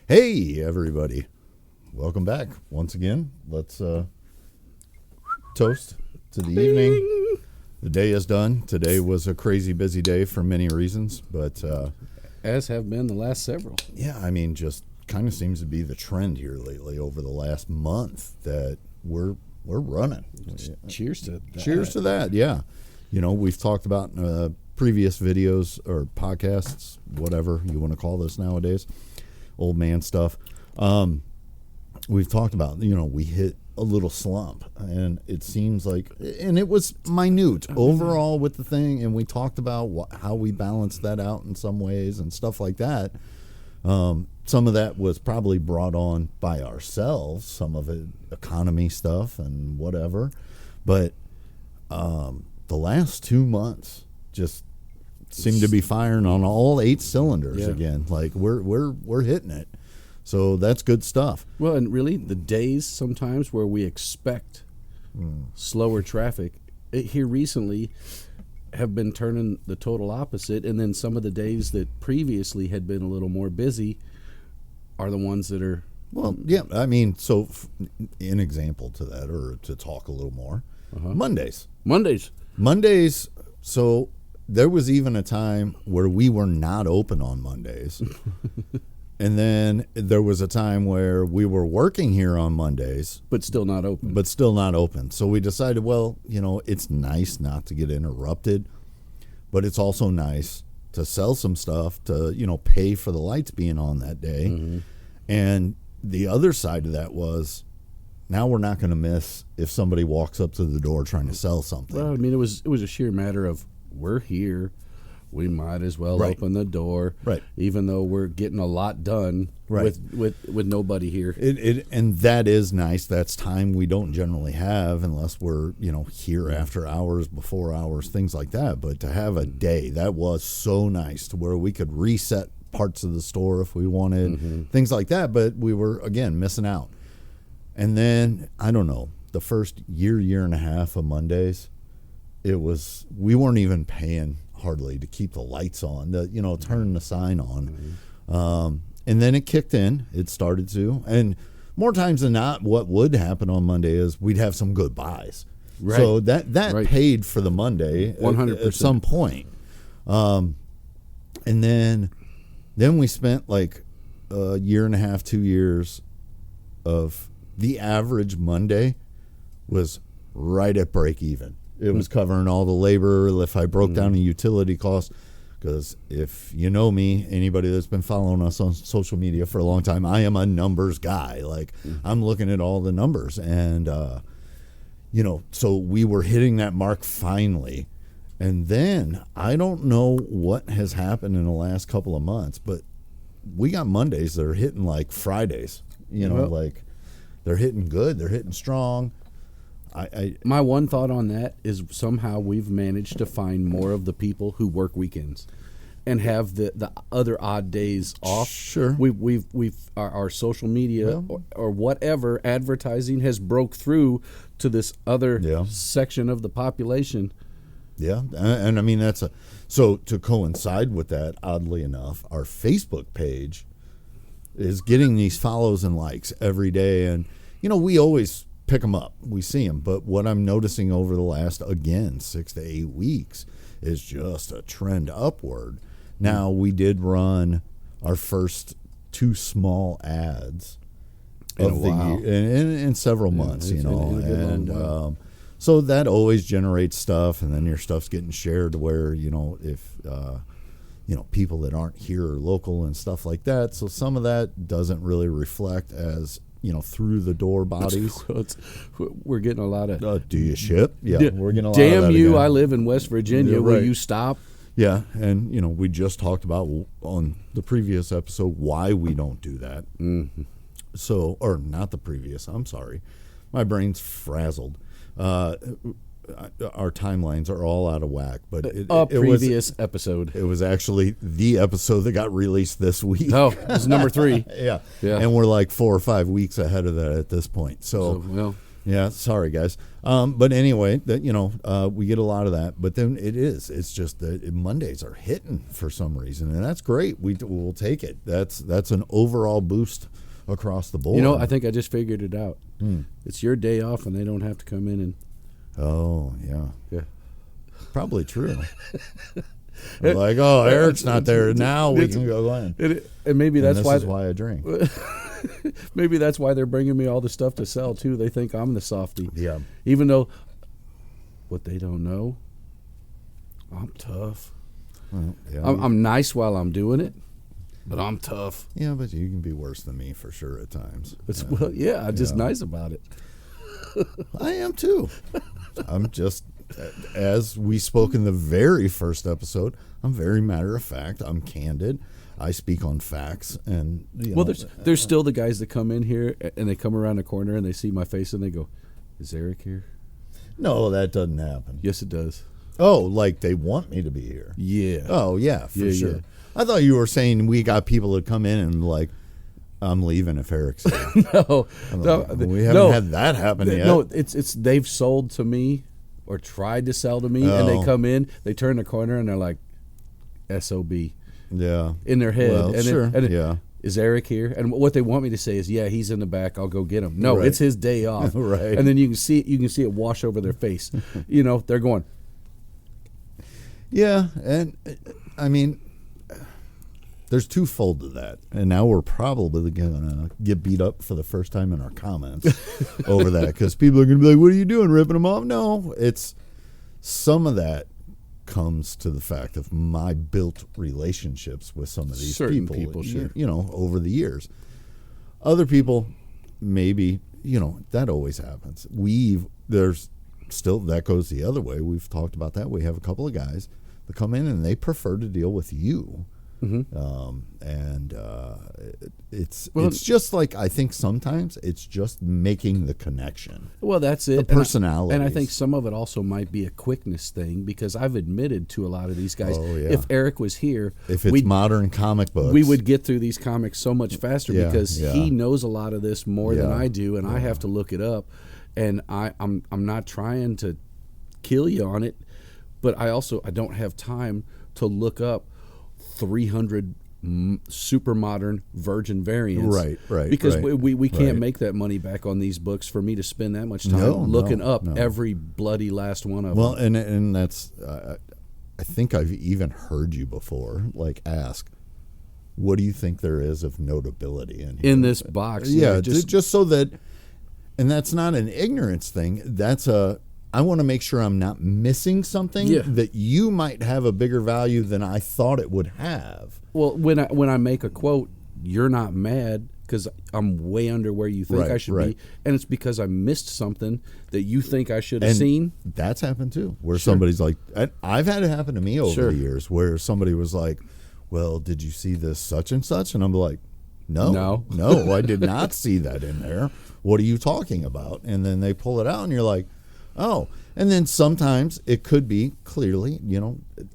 Hey, everybody. Welcome back once again. Let's toast to the evening. The day is done. Today was a crazy busy day for many reasons, but as have been the last several. Yeah, I mean, just kind of seems to be the trend here lately over the last month that we're running. Cheers to that. Cheers to that, yeah. You know, we've talked about previous videos or podcasts, whatever you want to call this nowadays, old man stuff. We've talked about, we hit a little slump, and it seems like, and it was minute overall with the thing, and we talked about how we balanced that out in some ways and stuff like that. Some of that was probably brought on by ourselves, some of it economy stuff and whatever, but the last 2 months just seem to be firing on all 8 cylinders again. Like we're hitting it. So that's good stuff. Well, and really, the days sometimes where we expect slower traffic here recently have been turning the total opposite. And then some of the days that previously had been a little more busy are the ones that are... Well, yeah, I mean, so an example to that, or to talk a little more, Mondays. So there was even a time where we were not open on Mondays. And then there was a time where we were working here on Mondays. But still not open. So we decided, well, it's nice not to get interrupted, but it's also nice to sell some stuff to, pay for the lights being on that day. Mm-hmm. And the other side of that was, now we're not going to miss if somebody walks up to the door trying to sell something. Well, I mean, it was a sheer matter of, we're here. We might as well open the door, even though we're getting a lot done with nobody here. And that is nice. That's time we don't generally have unless we're here after hours, before hours, things like that. But to have a day, that was so nice to where we could reset parts of the store if we wanted, things like that. But we were, again, missing out. And then, I don't know, the first year and a half of Mondays, we weren't even paying hardly to keep the lights on, turn the sign on. And then it kicked in. It started to. And more times than not, what would happen on Monday is we'd have some good buys. Right. So that paid for the Monday 100%. At some point. And then we spent like a year and a half, 2 years of the average Monday was right at break even. It was covering all the labor. If I broke down the utility costs, because if you know me, anybody that's been following us on social media for a long time, I am a numbers guy. Like I'm looking at all the numbers, and so we were hitting that mark finally. And then I don't know what has happened in the last couple of months, but we got Mondays that are hitting like Fridays. Like they're hitting good, they're hitting strong. My one thought on that is somehow we've managed to find more of the people who work weekends and have the other odd days off. Sure. We've our social media or whatever advertising has broke through to this other section of the population. Yeah, and I mean so to coincide with that, oddly enough, our Facebook page is getting these follows and likes every day, and we always pick them up. We see them. But what I'm noticing over the last, again, 6 to 8 weeks is just a trend upward. Now, we did run our first 2 small ads of the year in several months, and so that always generates stuff, and then your stuff's getting shared to where, if people that aren't here are local and stuff like that. So some of that doesn't really reflect as through the door bodies. We're getting a lot of. Do you ship? Yeah, we're getting a lot. Damn of that you! again. I live in West Virginia. Will you stop? Yeah, and we just talked about on the previous episode why we don't do that. Mm-hmm. So, or not the previous. I'm sorry, my brain's frazzled. Our timelines are all out of whack, but it previous episode. It was actually the episode that got released this week. Oh, it's number 3. yeah, and we're like 4 or 5 weeks ahead of that at this point. So Yeah, sorry guys. But anyway, that we get a lot of that. But then it's just that Mondays are hitting for some reason, and that's great. We'll take it. That's an overall boost across the board. I think I just figured it out. It's your day off, and they don't have to come in and. Oh yeah, Yeah. Probably true. Like, Eric's not there now. We can go in. And maybe that's this why. is why I drink. Maybe that's why they're bringing me all the stuff to sell too. They think I'm the softie. Yeah. Even though, what they don't know, I'm tough. Well, yeah. I'm nice while I'm doing it, but I'm tough. Yeah, but you can be worse than me for sure at times. I'm just nice about it. I am too. I'm just, as we spoke in the very first episode, I'm very matter of fact. I'm candid. I speak on facts, and there's still the guys that come in here and they come around the corner and they see my face and they go, "Is Eric here?" No, that doesn't happen. Yes, it does. Oh, like they want me to be here? Yeah. Oh, yeah, for sure. Yeah. I thought you were saying we got people that come in and like, I'm leaving if Eric's here. No, we haven't had that happen yet. No, it's they've sold to me or tried to sell to me, and they come in, they turn the corner, and they're like, SOB. Yeah. In their head. Well, sure. Yeah. Is Eric here? And what they want me to say is, yeah, he's in the back. I'll go get him. No, Right. It's his day off. Right. And then you can see it wash over their face. They're going. Yeah, and I mean, there's twofold to that, and now we're probably gonna get beat up for the first time in our comments over that, because people are gonna be like, "What are you doing, ripping them off?" No, it's some of that comes to the fact of my built relationships with some of these Certain people, sure. over the years. Other people, maybe, that always happens. There's still, that goes the other way. We've talked about that. We have a couple of guys that come in and they prefer to deal with you. It's just like, I think sometimes it's just making the connection. Well, that's it. The personality. And I think some of it also might be a quickness thing, because I've admitted to a lot of these guys, Oh, yeah. if Eric was here, If it's modern comic books, we would get through these comics so much faster, Yeah, because yeah. he knows a lot of this more than Yeah, I do, and I have to look it up. And I'm not trying to kill you on it, but I don't have time to look up 300 super modern virgin variants, Right, because right, we can't right. make that money back on these books for me to spend that much time looking up no. every bloody last one of Well, them. and that's, I think I've even heard you before, like, ask, what do you think there is of notability in here? In this box. Yeah, just so that, and that's not an ignorance thing. That's I want to make sure I'm not missing something that you might have a bigger value than I thought it would have. Well, when I make a quote, you're not mad because I'm way under where you think I should be, and it's because I missed something that you think I should have seen. That's happened too, where somebody's like, I've had it happen to me over the years, where somebody was like, well, did you see this such and such? And I'm like, no, I did not see that in there. What are you talking about? And then they pull it out and you're like, oh. And then sometimes it could be clearly,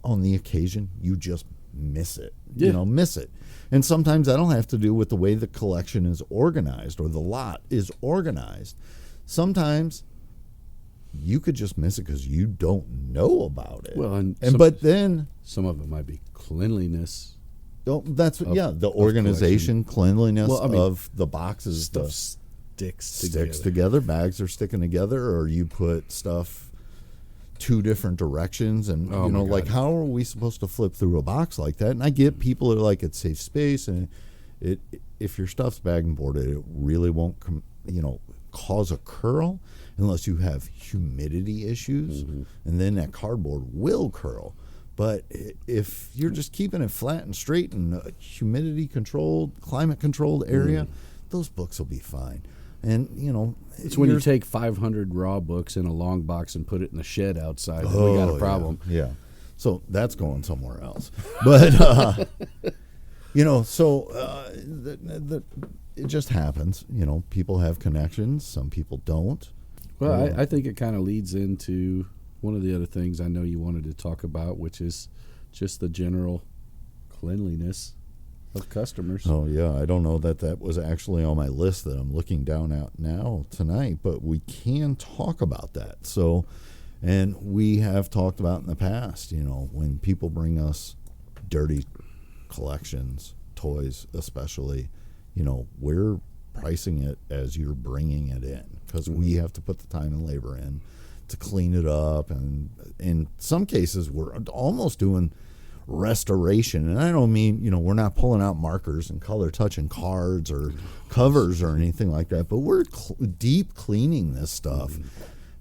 on the occasion you just miss it, miss it. And sometimes that'll have to do with the way the collection is organized or the lot is organized. Sometimes you could just miss it because you don't know about it. Well, but then some of it might be cleanliness. The organization, cleanliness of the boxes, stuff sticks together. Bags are sticking together, or you put stuff two different directions, and like, how are we supposed to flip through a box like that? And I get people are like, it's safe space, and if your stuff's bag and boarded, it really won't cause a curl unless you have humidity issues, and then that cardboard will curl. But if you're just keeping it flat and straight in a humidity controlled, climate controlled area, those books will be fine. And it's when you take 500 raw books in a long box and put it in the shed outside that we got a problem. Yeah. So that's going somewhere else. But it just happens. People have connections. Some people don't. Well, I think it kind of leads into one of the other things I know you wanted to talk about, which is just the general cleanliness. of customers. Oh, yeah. I don't know that was actually on my list that I'm looking down at now tonight, but we can talk about that. So, and we have talked about in the past, when people bring us dirty collections, toys especially, we're pricing it as you're bringing it in because we have to put the time and labor in to clean it up. And in some cases, we're almost doing restoration. And I don't mean, we're not pulling out markers and color touching cards or covers or anything like that, but we're deep cleaning this stuff.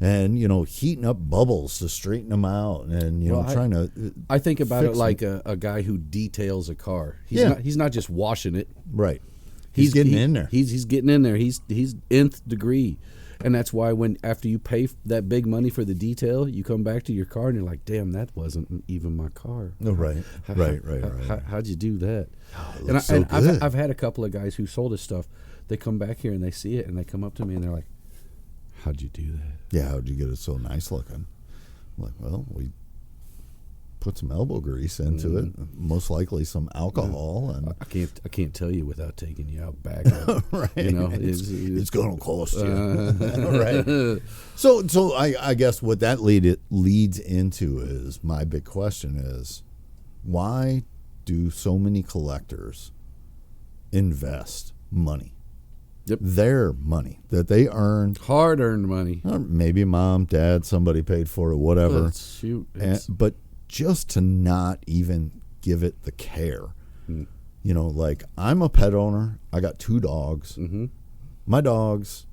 And heating up bubbles to straighten them out, and trying to. I think about it like a guy who details a car. He's not just washing it. Right. He's getting in there. He's getting in there. He's nth degree, and that's why after you pay that big money for the detail, you come back to your car and you're like, "Damn, that wasn't even my car." Oh, right. Right. How'd you do that? Oh, I've had a couple of guys who sold us stuff. They come back here and they see it and they come up to me and they're like, "How'd you do that?" Yeah, how'd you get it so nice looking? I'm like, well, we put some elbow grease into it, most likely some alcohol, and I can't tell you without taking you out back. Right, it's going to cost you, right? So I guess what that leads into is my big question is, why do so many collectors invest money? Yep. Their money that they earned, hard-earned money. Maybe mom, dad, somebody paid for it, whatever. But just to not even give it the care. Like I'm a pet owner. I got 2 dogs. Mm-hmm. My dogs,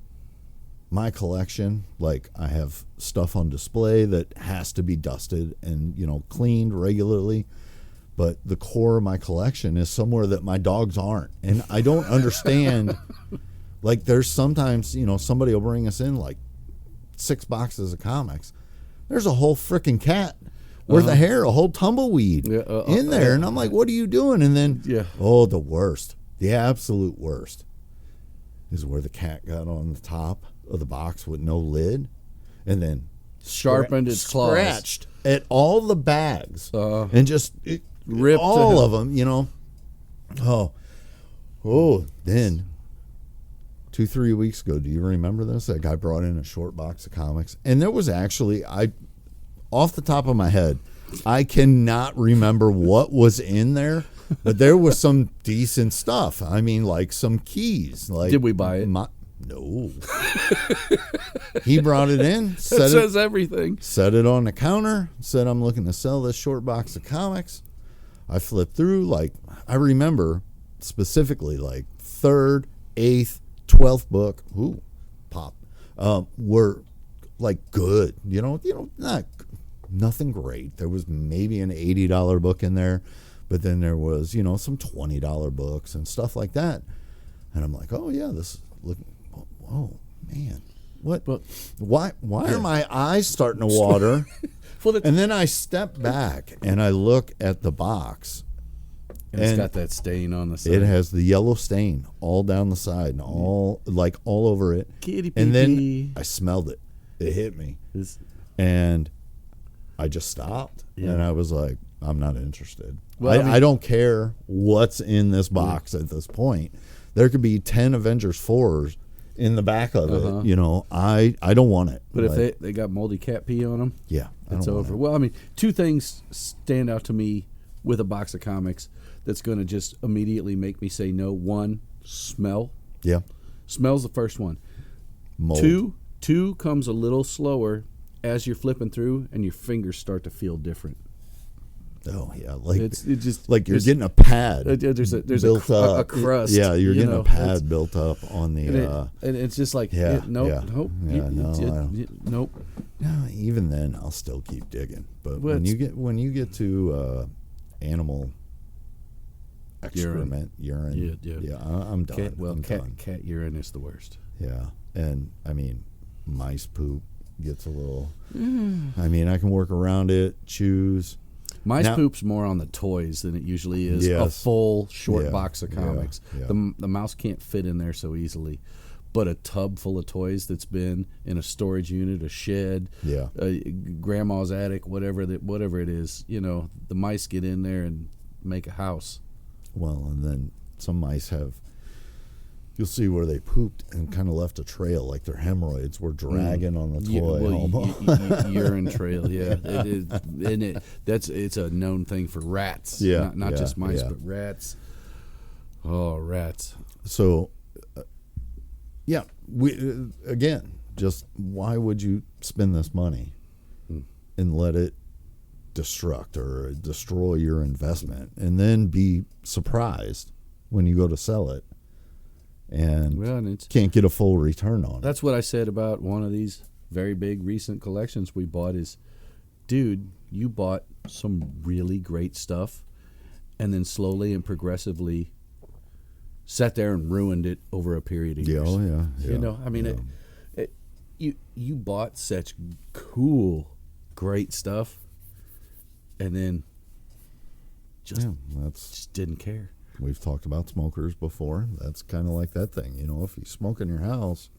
my collection, like I have stuff on display that has to be dusted and, cleaned regularly. But the core of my collection is somewhere that my dogs aren't. And I don't understand. Like there's sometimes, somebody will bring us in like 6 boxes of comics. There's a whole freaking cat worth of hair, a whole tumbleweed in there. And I'm like, what are you doing? And then, the worst, the absolute worst is where the cat got on the top of the box with no lid and then sharpened its claws. Scratched at all the bags and just ripped all of them, Then 2-3 weeks ago, do you remember this? That guy brought in a short box of comics, and there was actually, off the top of my head, I cannot remember what was in there, but there was some decent stuff. I mean, like some keys. Like, did we buy it? No. He brought it in. Says everything. Set it on the counter. Said, I'm looking to sell this short box of comics. I flipped through. Like, I remember specifically, like 3rd, 8th, 12th book, pop, were like good, nothing great. There was maybe an $80 book in there, but then there was, some $20 books and stuff like that. And I'm like, oh yeah, this look, whoa, man, what? Why are my eyes starting to water? And then I step back and I look at the box. And it's got that stain on the side. It has the yellow stain all down the side and all over it. Kitty and then I smelled it. It hit me. And I just stopped. Yeah. And I was like, I'm not interested. Well, I don't care what's in this box at this point. There could be 10 Avengers 4s in the back of it. I don't want it. But if they got moldy cat pee on them, it's over. Well, I mean, 2 things stand out to me with a box of comics that's going to just immediately make me say no. 1, smell. Yeah. Smell's the first one. Mold. 2 comes a little slower as you're flipping through and your fingers start to feel different. Oh, yeah. Like, it just, like you're getting a pad. There's built a crust. You're getting a pad built up on the... And it's just like, nope. Nope. No, even then, I'll still keep digging. But when you get to animal excrement, urine, I'm done. Cat urine is the worst. Yeah, and I mean, mice poop gets a little. I mean, I can work around it. Choose. Mice poop's more on the toys than it usually is a full short box of comics. Yeah. The mouse can't fit in there so easily. But a tub full of toys that's been in a storage unit, a shed, grandma's attic, whatever it is, the mice get in there and make a house. Well, and then some mice have, you'll see where they pooped and kind of left a trail, like their hemorrhoids were dragging on the toy. Urine trail, yeah. It is, and it's a known thing for rats. Yeah, not just mice, yeah. but rats. Oh, rats. So, yeah, we again, just why would you spend this money and let it destruct or destroy your investment and then be surprised when you go to sell it and can't get a full return on it? That's what I said about one of these very big recent collections we bought is, dude, you bought some really great stuff and then slowly and progressively sat there and ruined it over a period of years. Oh, yeah. You know, I mean, you bought such cool, great stuff, and then just didn't care. We've talked about smokers before. That's kind of like that thing. You know, if you smoke in your house,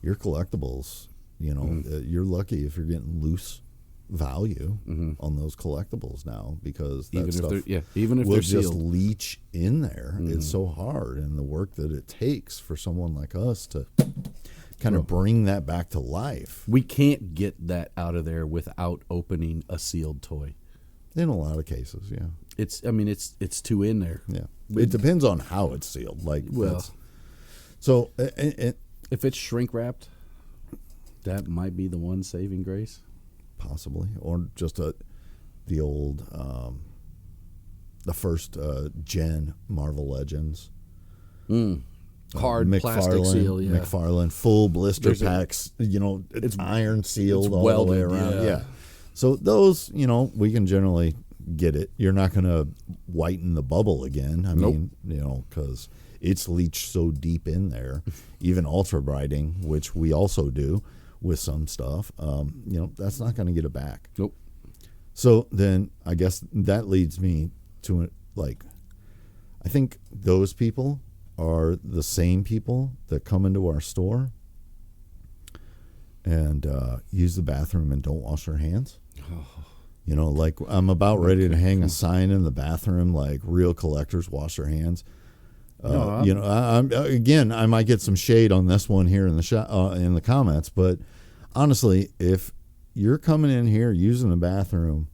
your collectibles, you know, you're lucky if you're getting loose value on those collectibles now, because that stuff even if will they're just sealed. leach in there. It's so hard, and the work that it takes for someone like us to kind of bring that back to life. We can't get that out of there without opening a sealed toy. In a lot of cases, yeah. It's too in there. Yeah. It depends on how it's sealed. Like, well, so if it's shrink wrapped, that might be the one saving grace. Possibly, or just the old, the first gen Marvel Legends. Hard plastic seal, yeah. McFarlane, full blister packs. You know, it's iron sealed all welded, the way around. Yeah. So those, you know, we can generally get it. You're not going to whiten the bubble again. I mean, you know, because it's leached so deep in there. Even ultra brighting, which we also do with some stuff, you know, that's not going to get it back. Nope. So then I guess that leads me to, like, I think those people are the same people that come into our store and use the bathroom and don't wash their hands. You know, like, I'm about ready to hang a sign in the bathroom, like, real collectors wash their hands. You know, I might get some shade on this one here in the in the comments, but honestly, if you're coming in here using the bathroom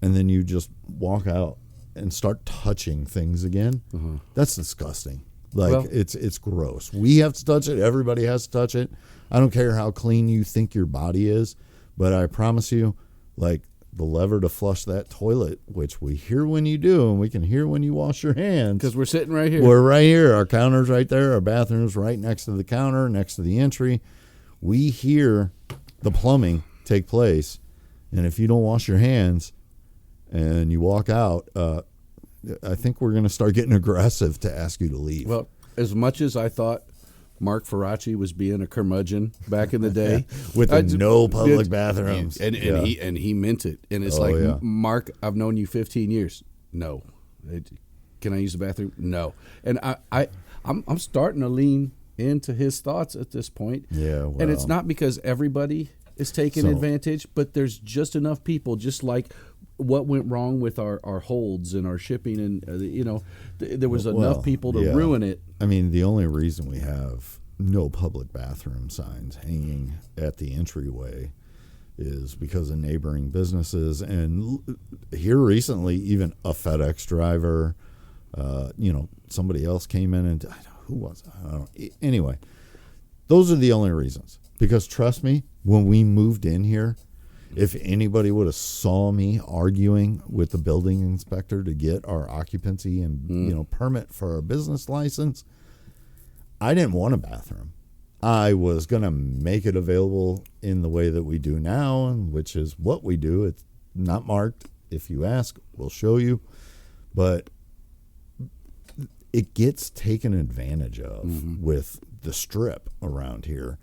and then you just walk out and start touching things again, that's disgusting. Like, it's gross. We have to touch it. Everybody has to touch it. I don't care how clean you think your body is, but I promise you, like, the lever to flush that toilet, which we hear when you do, and we can hear when you wash your hands. Because we're sitting right here. We're right here. Our counter's right there. Our bathroom's right next to the counter, next to the entry. We hear the plumbing take place, and if you don't wash your hands and you walk out, I think we're going to start getting aggressive to ask you to leave. Well, as much as I thought Mark Faraci was being a curmudgeon back in the day with no public bathrooms, and he meant it. And it's Mark, I've known you 15 years. No, can I use the bathroom? No. And I'm starting to lean into his thoughts at this point. Yeah, well. And it's not because everybody is taking advantage, but there's just enough people, just like what went wrong with our holds and our shipping, and you know, there was enough people to ruin it. I mean, the only reason we have no public bathroom signs hanging at the entryway is because of neighboring businesses, and here recently, even a FedEx driver, you know, somebody else came in and who was it? I don't know. Anyway, those are the only reasons. Because trust me, when we moved in here, if anybody would have saw me arguing with the building inspector to get our occupancy and you know, permit for our business license, I didn't want a bathroom. I was going to make it available in the way that we do now, which is what we do. It's not marked. If you ask, we'll show you. But it gets taken advantage of with the strip around here,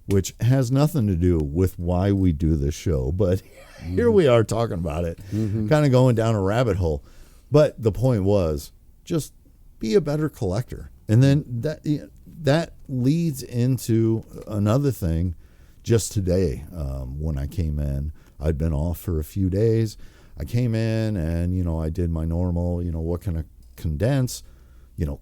which has nothing to do with why we do this show. But here we are talking about it, kind of going down a rabbit hole. But the point was, just be a better collector. And then that leads into another thing. Just today, when I came in, I'd been off for a few days. I came in and, I did my normal, what can I condense?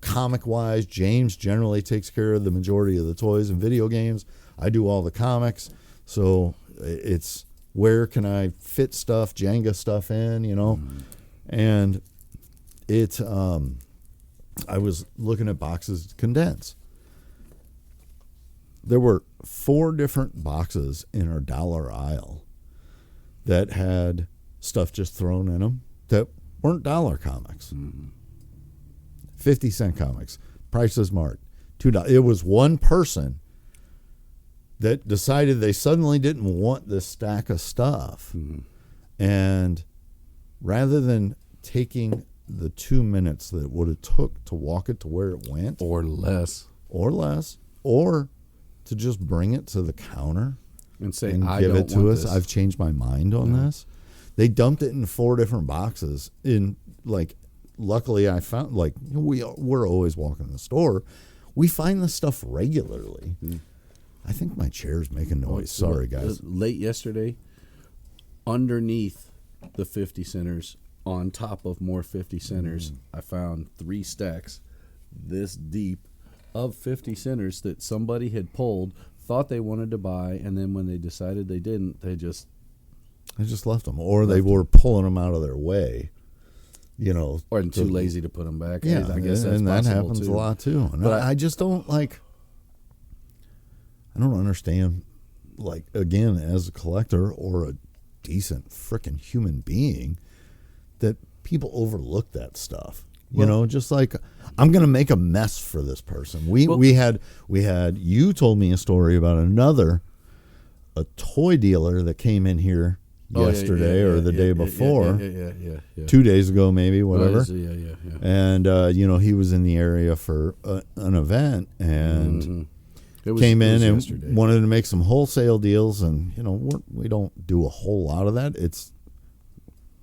Comic-wise, James generally takes care of the majority of the toys and video games. I do all the comics. So it's where can I fit stuff, Jenga stuff in, And it's, I was looking at boxes to condense. There were 4 different boxes in our dollar aisle that had stuff just thrown in them that weren't dollar comics. 50-cent comics, prices marked, $2. It was one person that decided they suddenly didn't want this stack of stuff. And rather than taking the 2 minutes that it would have took to walk it to where it went, or less, or to just bring it to the counter and say, and I give don't it to want us. this. I've changed my mind on this. They dumped it in 4 different boxes. Luckily I found, we're always walking in the store. We find this stuff regularly. I think my chair's making noise. Sorry, guys. Late yesterday, underneath the 50 centers, on top of more 50 centers, I found 3 stacks this deep of 50 centers that somebody had pulled, thought they wanted to buy, and then when they decided they didn't, they just left them, or they were pulling them out of their way, or too lazy to put them back. Yeah, I guess that's and that possible happens too. a lot too. And But I just don't I don't understand. Again, as a collector or a decent frickin' human being, that people overlook that stuff. Just I'm going to make a mess for this person. We had you told me a story about a toy dealer that came in here yesterday or the day before, 2 days ago maybe, whatever. And he was in the area for an event and came in and yesterday. wanted to make some wholesale deals, and we don't do a whole lot of that.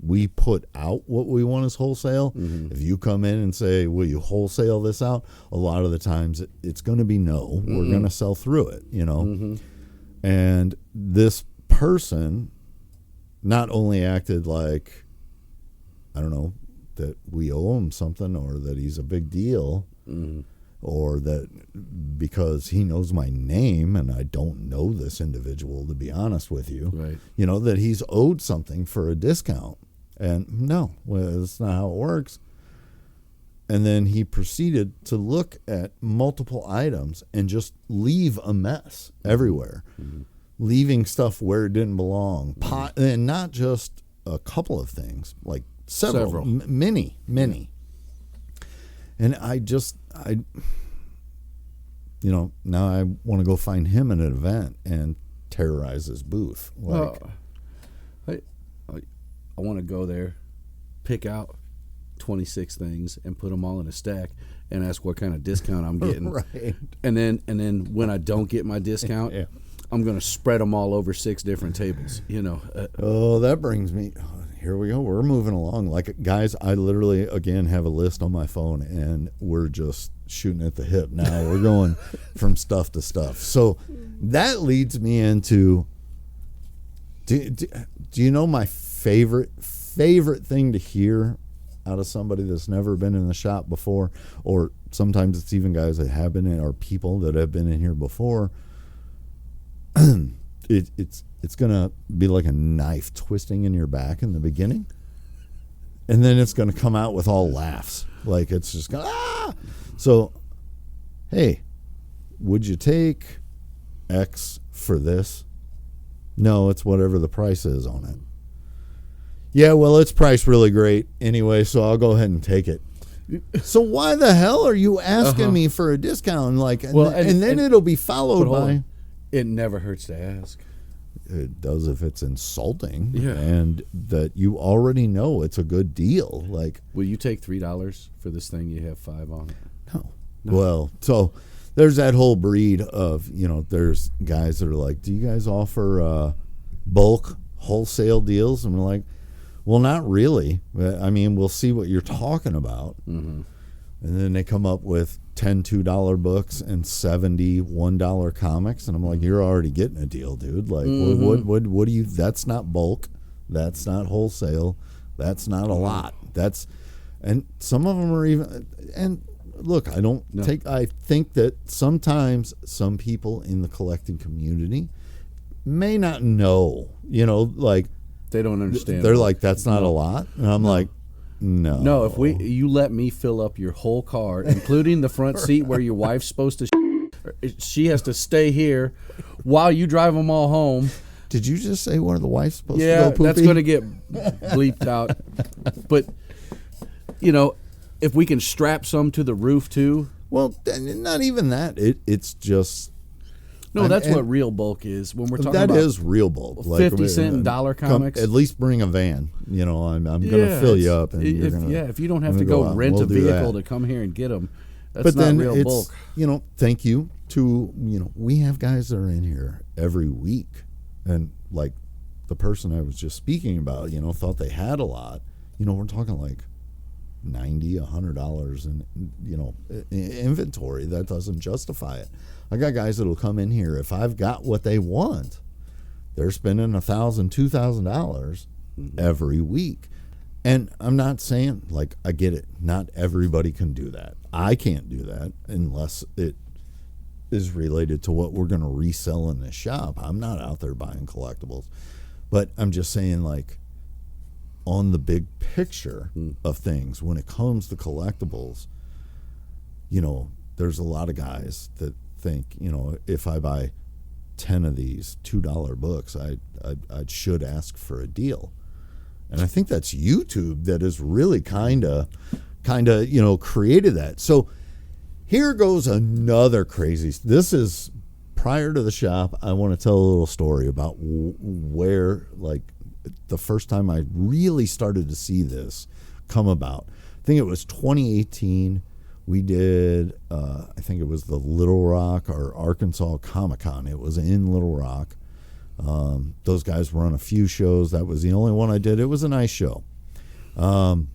We put out what we want as wholesale. If you come in and say, will you wholesale this out? A lot of the times it's going to be no. We're going to sell through it, And this person not only acted like, I don't know, that we owe him something or that he's a big deal or that because he knows my name and I don't know this individual, to be honest with you, Right. That he's owed something for a discount. And no, that's not how it works. And then he proceeded to look at multiple items and just leave a mess everywhere, leaving stuff where it didn't belong. And not just a couple of things, like several. Many. And now I want to go find him at an event and terrorize his booth. I want to go there, pick out 26 things and put them all in a stack and ask what kind of discount I'm getting. Right. And then when I don't get my discount, I'm going to spread them all over 6 different tables, that brings me, here we go. We're moving along. Guys, I literally, again, have a list on my phone and we're just shooting at the hip now. We're going from stuff to stuff. So that leads me into, do you know my favorite thing to hear out of somebody that's never been in the shop before, or sometimes it's even guys that have been in, or people that have been in here before? It's gonna be like a knife twisting in your back in the beginning, and then it's gonna come out with all laughs, like it's just gonna So, hey, would you take X for this? No, it's whatever the price is on it. Yeah, well, it's priced really great anyway, so I'll go ahead and take it. So why the hell are you asking me for a discount? And then it'll be followed by. It never hurts to ask. It does if it's insulting, Yeah. and that you already know it's a good deal. Will you take $3 for this thing? You have 5 on it. No. Well, so there's that whole breed of there's guys that are like, do you guys offer bulk wholesale deals? And we're like, well, not really. I mean, we'll see what you're talking about. And then they come up with 10 $2 books and 70 $1 comics, and I'm like, you're already getting a deal, dude. What do you? That's not bulk. That's not wholesale. That's not a lot. And some of them are even, and look, I think that sometimes some people in the collecting community may not know, like they don't understand. They're like, that's not a lot. And I'm like, no. No, if you let me fill up your whole car, including the front seat where your wife's supposed to she has to stay here while you drive them all home. Did you just say one of the wife's supposed to go poopy? Yeah, that's going to get bleeped out. But, if we can strap some to the roof too. Well, not even that. It's just... No, that's what real bulk is. When we're talking that about is real bulk. 50-cent and dollar comics. At least bring a van. I'm going to fill you up. And if you don't have to go rent a vehicle to come here and get them, that's not real bulk. Thank you to, we have guys that are in here every week. And like the person I was just speaking about, thought they had a lot. We're talking like $90, $100 in, inventory. That doesn't justify it. I got guys that'll come in here. If I've got what they want, they're spending $1,000, $2,000 every week. And I'm not saying, like, I get it. Not everybody can do that. I can't do that unless it is related to what we're going to resell in the shop. I'm not out there buying collectibles. But I'm just saying, like, on the big picture of things, when it comes to collectibles, there's a lot of guys that think, if I buy 10 of these $2 books, I should ask for a deal. And I think that's YouTube that has really kind of created that. So here goes another crazy. This is prior to the shop. I want to tell a little story about where, like, the first time I really started to see this come about. I think it was 2018. We did, I think it was the Little Rock or Arkansas Comic-Con. It was in Little Rock. Those guys were on a few shows. That was the only one I did. It was a nice show. Load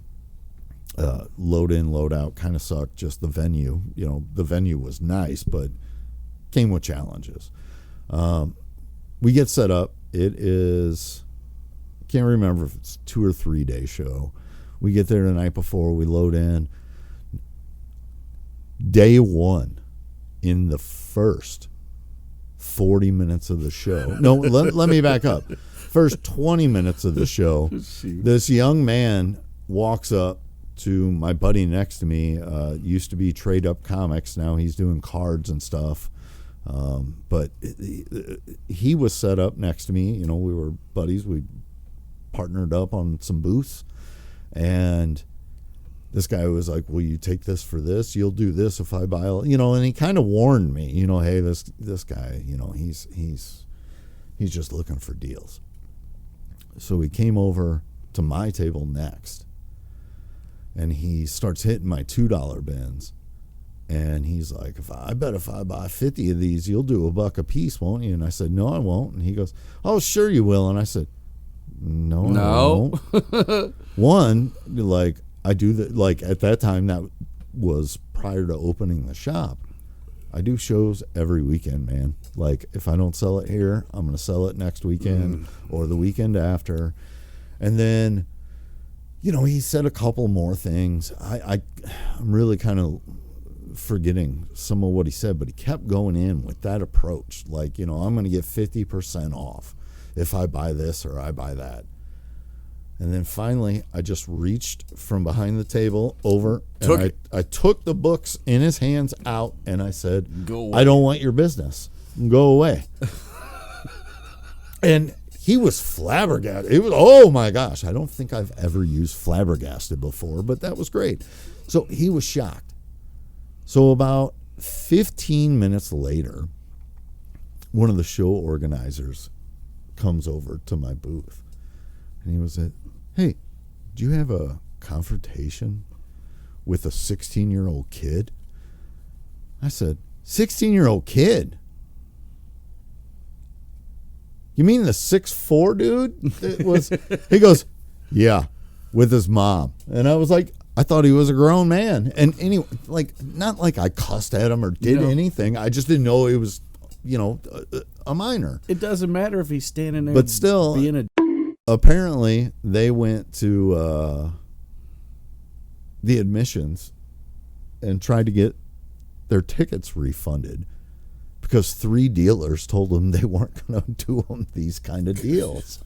in, load out kind of sucked. Just the venue. The venue was nice, but came with challenges. We get set up. It is, can't remember if it's 2 or 3 day show. We get there the night before. We load in. Day one, in the first 40 minutes of the show. No, let me back up. First 20 minutes of the show, this young man walks up to my buddy next to me. Used to be Trade Up Comics. Now he's doing cards and stuff. But he was set up next to me. We were buddies. We partnered up on some booths. And this guy was like, "Will you take this for this? You'll do this if I buy." And he kind of warned me, "Hey, this guy, he's just looking for deals." So he came over to my table next, and he starts hitting my $2 bins, and he's like, "If I buy 50 of these, you'll do $1 a piece, won't you?" And I said, "No, I won't." And he goes, "Oh, sure you will." And I said, No. I won't. One, like, I do that, like, at that time, that was prior to opening the shop. I do shows every weekend, man. Like, if I don't sell it here, I'm going to sell it next weekend or the weekend after. And then, he said a couple more things. I'm really kind of forgetting some of what he said, but he kept going in with that approach. Like, I'm going to get 50% off if I buy this or I buy that. And then finally, I just reached from behind the table over, and I took the books in his hands out, and I said, "Go away. I don't want your business. Go away." And he was flabbergasted. It was, oh my gosh, I don't think I've ever used flabbergasted before, but that was great. So he was shocked. So about 15 minutes later, one of the show organizers comes over to my booth, and he was like, "Hey, do you have a confrontation with a 16-year-old kid?" I said, 16-year-old kid? You mean the 6'4" dude? It was. He goes, "Yeah, with his mom." And I was like, I thought he was a grown man. And anyway, like, not like I cussed at him or did anything. I just didn't know it was, a minor. It doesn't matter if he's standing there, but still, being a apparently they went to the admissions and tried to get their tickets refunded because 3 dealers told them they weren't going to do them these kind of deals.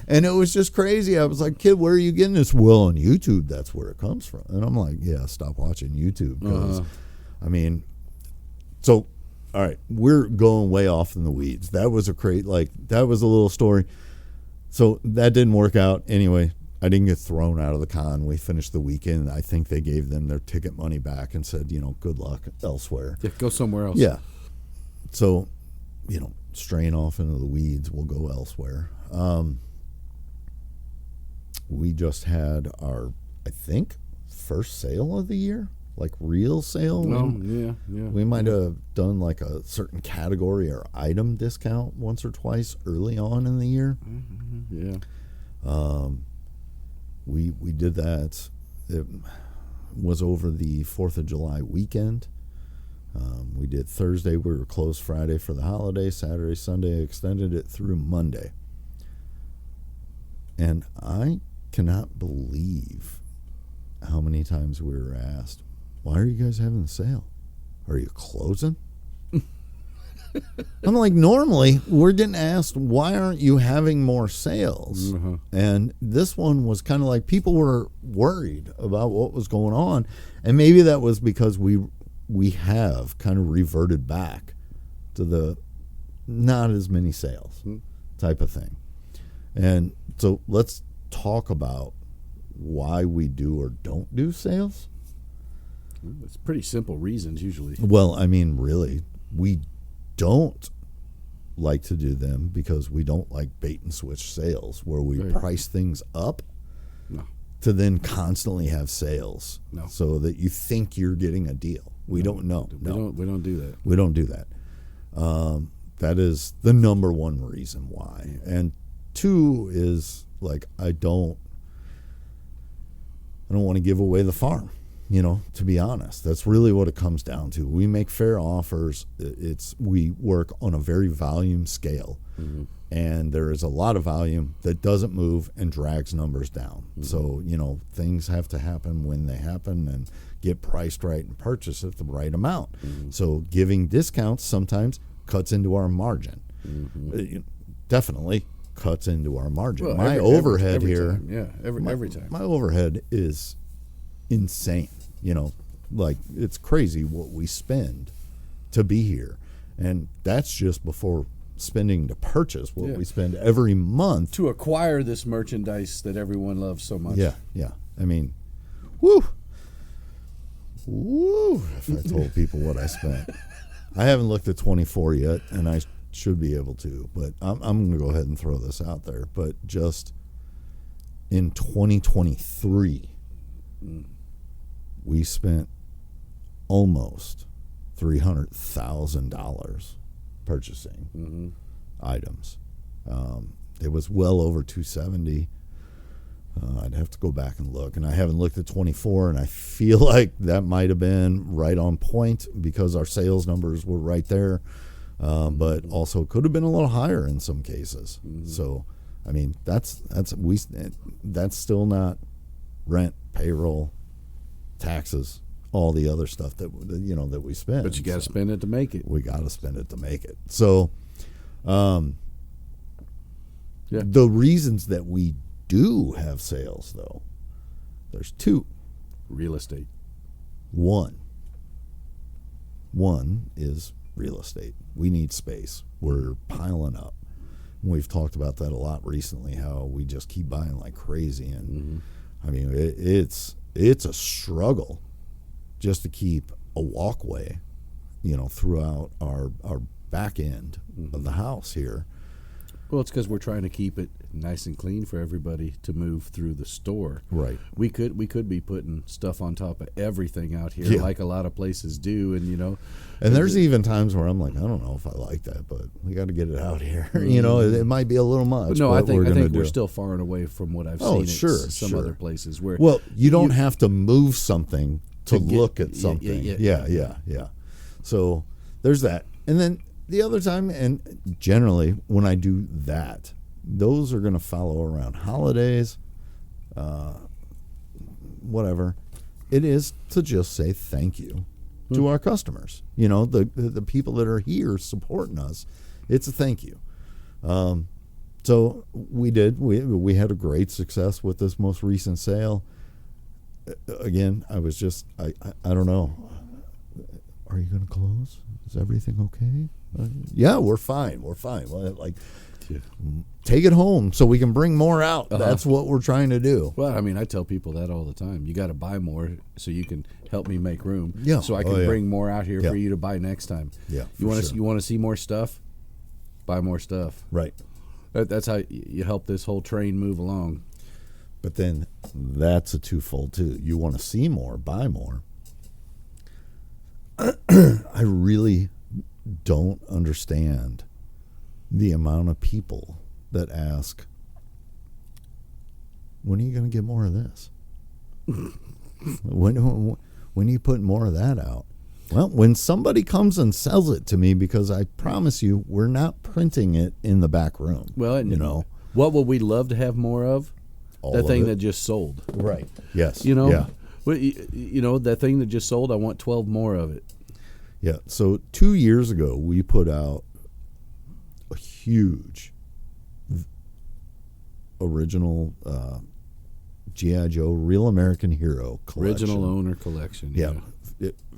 And it was just crazy. I was like, kid, where are you getting this? Well, on YouTube, that's where it comes from. And I'm like, yeah, stop watching YouTube. Because, I mean, so, all right, we're going way off in the weeds. That was that was a little story. So that didn't work out. Anyway, I didn't get thrown out of the con. We finished the weekend. I think they gave them their ticket money back and said, good luck elsewhere. Yeah, go somewhere else. Yeah. So, straying off into the weeds, we'll go elsewhere. We just had our, I think, first sale of the year, like real sale. Yeah. We might have done like a certain category or item discount once or twice early on in the year. Yeah. We did that. It was over the 4th of July weekend. We did Thursday. We were closed Friday for the holiday. Saturday, Sunday, extended it through Monday. And I cannot believe how many times we were asked, why are you guys having the sale? Are you closing? I'm like, normally we're getting asked, why aren't you having more sales? Uh-huh. And this one was kind of like people were worried about what was going on. And maybe that was because we have kind of reverted back to the not as many sales type of thing. And so let's talk about why we do or don't do sales. It's pretty simple reasons usually. Well, I mean, really, we don't like to do them because we don't like bait and switch sales where we price things up to then constantly have sales so that you think you're getting a deal. We don't know. We don't do that. We don't do that. That is the number one reason why. And 2 is like I don't want to give away the farm, to be honest. That's really what it comes down to. We make fair offers. We work on a very volume scale. Mm-hmm. And there is a lot of volume that doesn't move and drags numbers down. Mm-hmm. So, things have to happen when they happen and get priced right and purchased at the right amount. Mm-hmm. So giving discounts sometimes cuts into our margin. Mm-hmm. Definitely cuts into our margin. Well, my overhead every here, time. Yeah, every time. My overhead is insane. Like it's crazy what we spend to be here, and that's just before spending to purchase what we spend every month to acquire this merchandise that everyone loves so much. Yeah. I mean, woo. If I told people what I spent, I haven't looked at 24 yet, and I should be able to, but I'm going to go ahead and throw this out there. But just in 2023, we spent almost $300,000 purchasing items. It was well over 270. I'd have to go back and look, and I haven't looked at 24, and I feel like that might have been right on point because our sales numbers were right there. But also could have been a little higher in some cases. Mm-hmm. So, I mean, that's still not rent, payroll, taxes, all the other stuff that we spend. But you got to spend it to make it. We got to spend it to make it. So, the reasons that we do have sales, though, there's 2. Real estate. One is real estate. We need space. We're piling up. We've talked about that a lot recently, how we just keep buying like crazy. And I mean, it's a struggle just to keep a walkway, throughout our back end of the house here. Well, it's because we're trying to keep it nice and clean for everybody to move through the store. Right. We could be putting stuff on top of everything out here, like a lot of places do, and And there's even times where I'm like, I don't know if I like that, but we got to get it out here. It might be a little much. But no, I think we're still far and away from what I've seen at some other places where. Well, you don't have to move something to look at something. Yeah. So there's that, and then the other time, and generally when I do that, those are going to follow around holidays, whatever. It is to just say thank you to our customers. You know, the people that are here supporting us. It's a thank you. So we did. We had a great success with this most recent sale. Again, I was just I don't know. Are you going to close? Is everything okay? Yeah, we're fine. We're fine. Well, like, take it home so we can bring more out. That's what we're trying to do. Well, I mean, I tell people that all the time. You got to buy more so you can help me make room. Yeah. So I can bring more out here for you to buy next time. Yeah. You want to see more stuff? Buy more stuff. Right. That's how you help this whole train move along. But then that's a twofold too. You want to see more, buy more. I really don't understand the amount of people that ask, when are you going to get more of this? when are you putting more of that out? Well, when somebody comes and sells it to me, because I promise you, we're not printing it in the back room. Well, you know, what would we love to have more of? All that of thing it. that just sold. Right. Yes. You know, Yeah. well, you know, that thing that just sold, I want 12 more of it. Yeah. So 2 years ago, we put out a huge original G.I. Joe Real American Hero collection. Original owner collection. Yeah.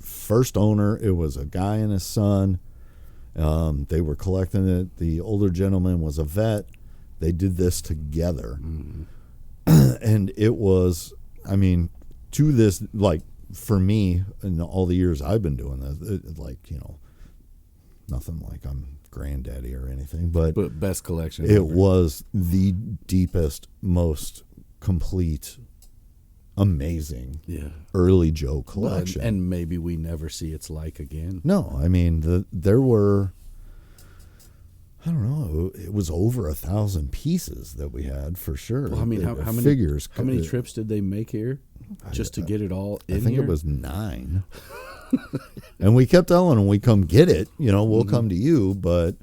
First owner, it was a guy and his son. They were collecting it. The older gentleman was a vet. They did this together. Mm-hmm. And it was, I mean, to this, like, for me, in all the years I've been doing this, like, you know, nothing like I'm granddaddy or anything, but best collection it ever. Was the deepest, most complete, amazing early Joe collection. Well, and maybe we never see its like again. No, I mean, there were, I don't know, it was over 1,000 pieces that we had for sure. Well, I mean, how many figures? How many trips did they make here just to get it all in here? I think it was 9. And we kept telling them, we come get it, you know, we'll come to you. But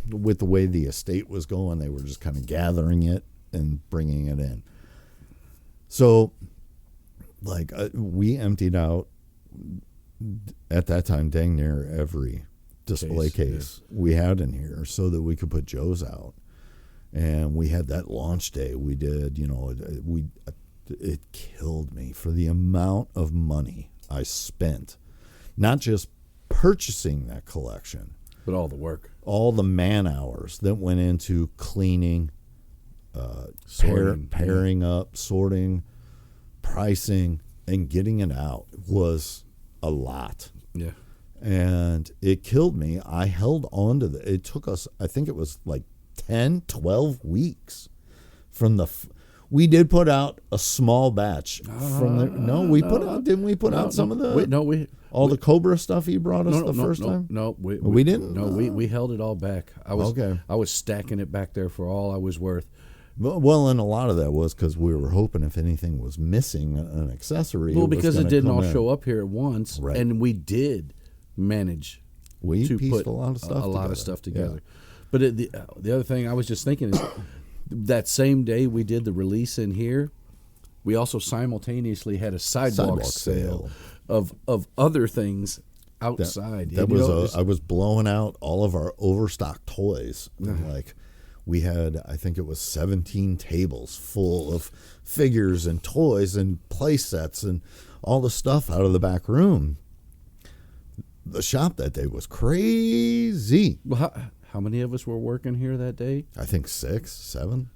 with the way the estate was going, they were just kind of gathering it and bringing it in. So, like, we emptied out, at that time, dang near every display case we had in here so that we could put Joe's out. And we had that launch day. We did, you know, it killed me for the amount of money I spent, not just purchasing that collection, but all the work, all the man hours that went into cleaning, pairing up, sorting, pricing, and getting it out was a lot. Yeah. And it killed me. I held on to it took us, I think it was like 10, 12 weeks from we did put out a small batch from there. No, we put out, didn't we put out some of the, the Cobra stuff he brought us first time? No, we didn't. No, we held it all back. I was stacking it back there for all I was worth. Well, and a lot of that was because we were hoping if anything was missing an accessory. Well, because it didn't all show up here at once, right. And we did manage to pieced put a lot of stuff together. Yeah. But the other thing I was just thinking is that same day we did the release in here, we also simultaneously had a sidewalk sale of other things outside. I was blowing out all of our overstocked toys. Like, we had, I think it was 17 tables full of figures and toys and play sets and all the stuff out of the back room. The shop that day was crazy. Well, how many of us were working here that day? I think 6, 7.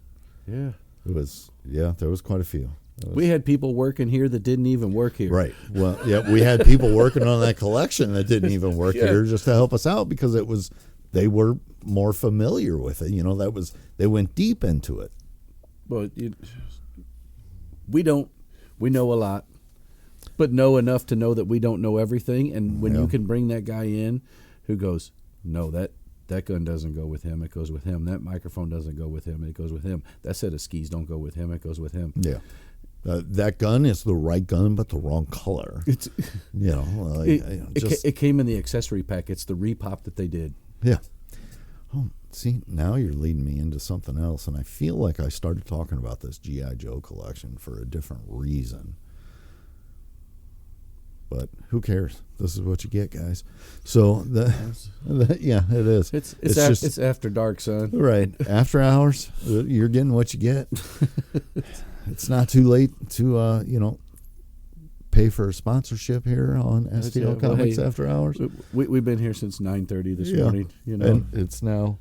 Yeah. It was, there was quite a few. We had people working here that didn't even work here. Right. Well, we had people working on that collection that didn't even work here just to help us out because they were more familiar with it. You know, they went deep into it. Well, we know a lot, but know enough to know that we don't know everything. And when you can bring that guy in who goes, no, that gun doesn't go with him, it goes with him. That microphone doesn't go with him, it goes with him. That set of skis don't go with him, it goes with him. Yeah. That gun is the right gun, but the wrong color. It's, it came in the accessory pack. It's the repop that they did. Yeah. see, now you're leading me into something else, and I feel like I started talking about this G.I. Joe collection for a different reason. But who cares? This is what you get, guys. So yeah, it is. It's after dark, son. Right. After hours, you're getting what you get. It's not too late to pay for a sponsorship here on STL Comics After Hours. We've been here since 9:30 this morning. And it's now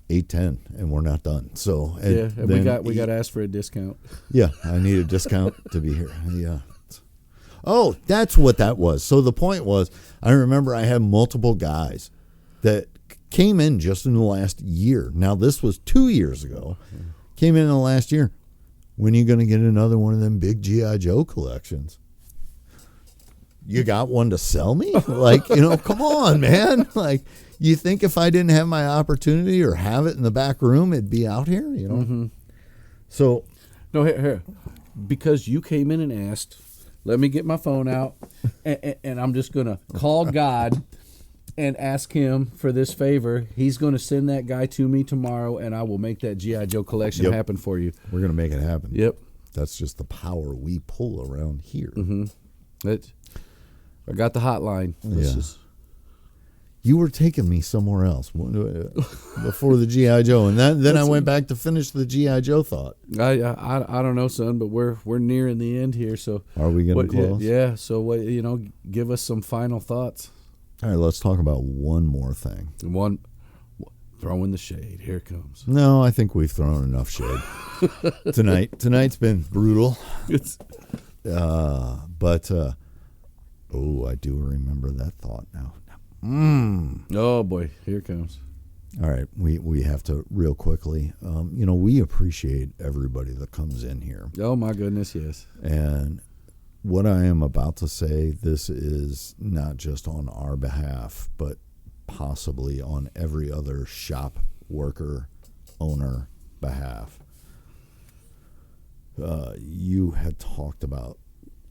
8:10, and we're not done. So we got to ask for a discount. Yeah, I need a discount to be here. Yeah. Oh, that's what that was. So the point was, I remember I had multiple guys that came in just in the last year. Now, this was 2 years ago. Came in the last year. When are you going to get another one of them big G.I. Joe collections? You got one to sell me? Like, come on, man. Like, you think if I didn't have my opportunity or have it in the back room, it'd be out here, Mm-hmm. So. No, here. Because you came in and asked, let me get my phone out, and I'm just going to call God and ask him for this favor. He's going to send that guy to me tomorrow, and I will make that G.I. Joe collection happen for you. We're going to make it happen. Yep. That's just the power we pull around here. Mm-hmm. I got the hotline. You were taking me somewhere else before the G.I. Joe, and then I went back to finish the G.I. Joe thought. I don't know, son, but we're nearing the end here. So are we getting close? Yeah. So what give us some final thoughts. All right, let's talk about one more thing. Throwing the shade. Here it comes. No, I think we've thrown enough shade tonight. Tonight's been brutal. But I do remember that thought now. Oh boy, here it comes. All right, we have to real quickly. We appreciate everybody that comes in here. Oh my goodness, yes. And what I am about to say, this is not just on our behalf, but possibly on every other shop worker, owner behalf. You had talked about,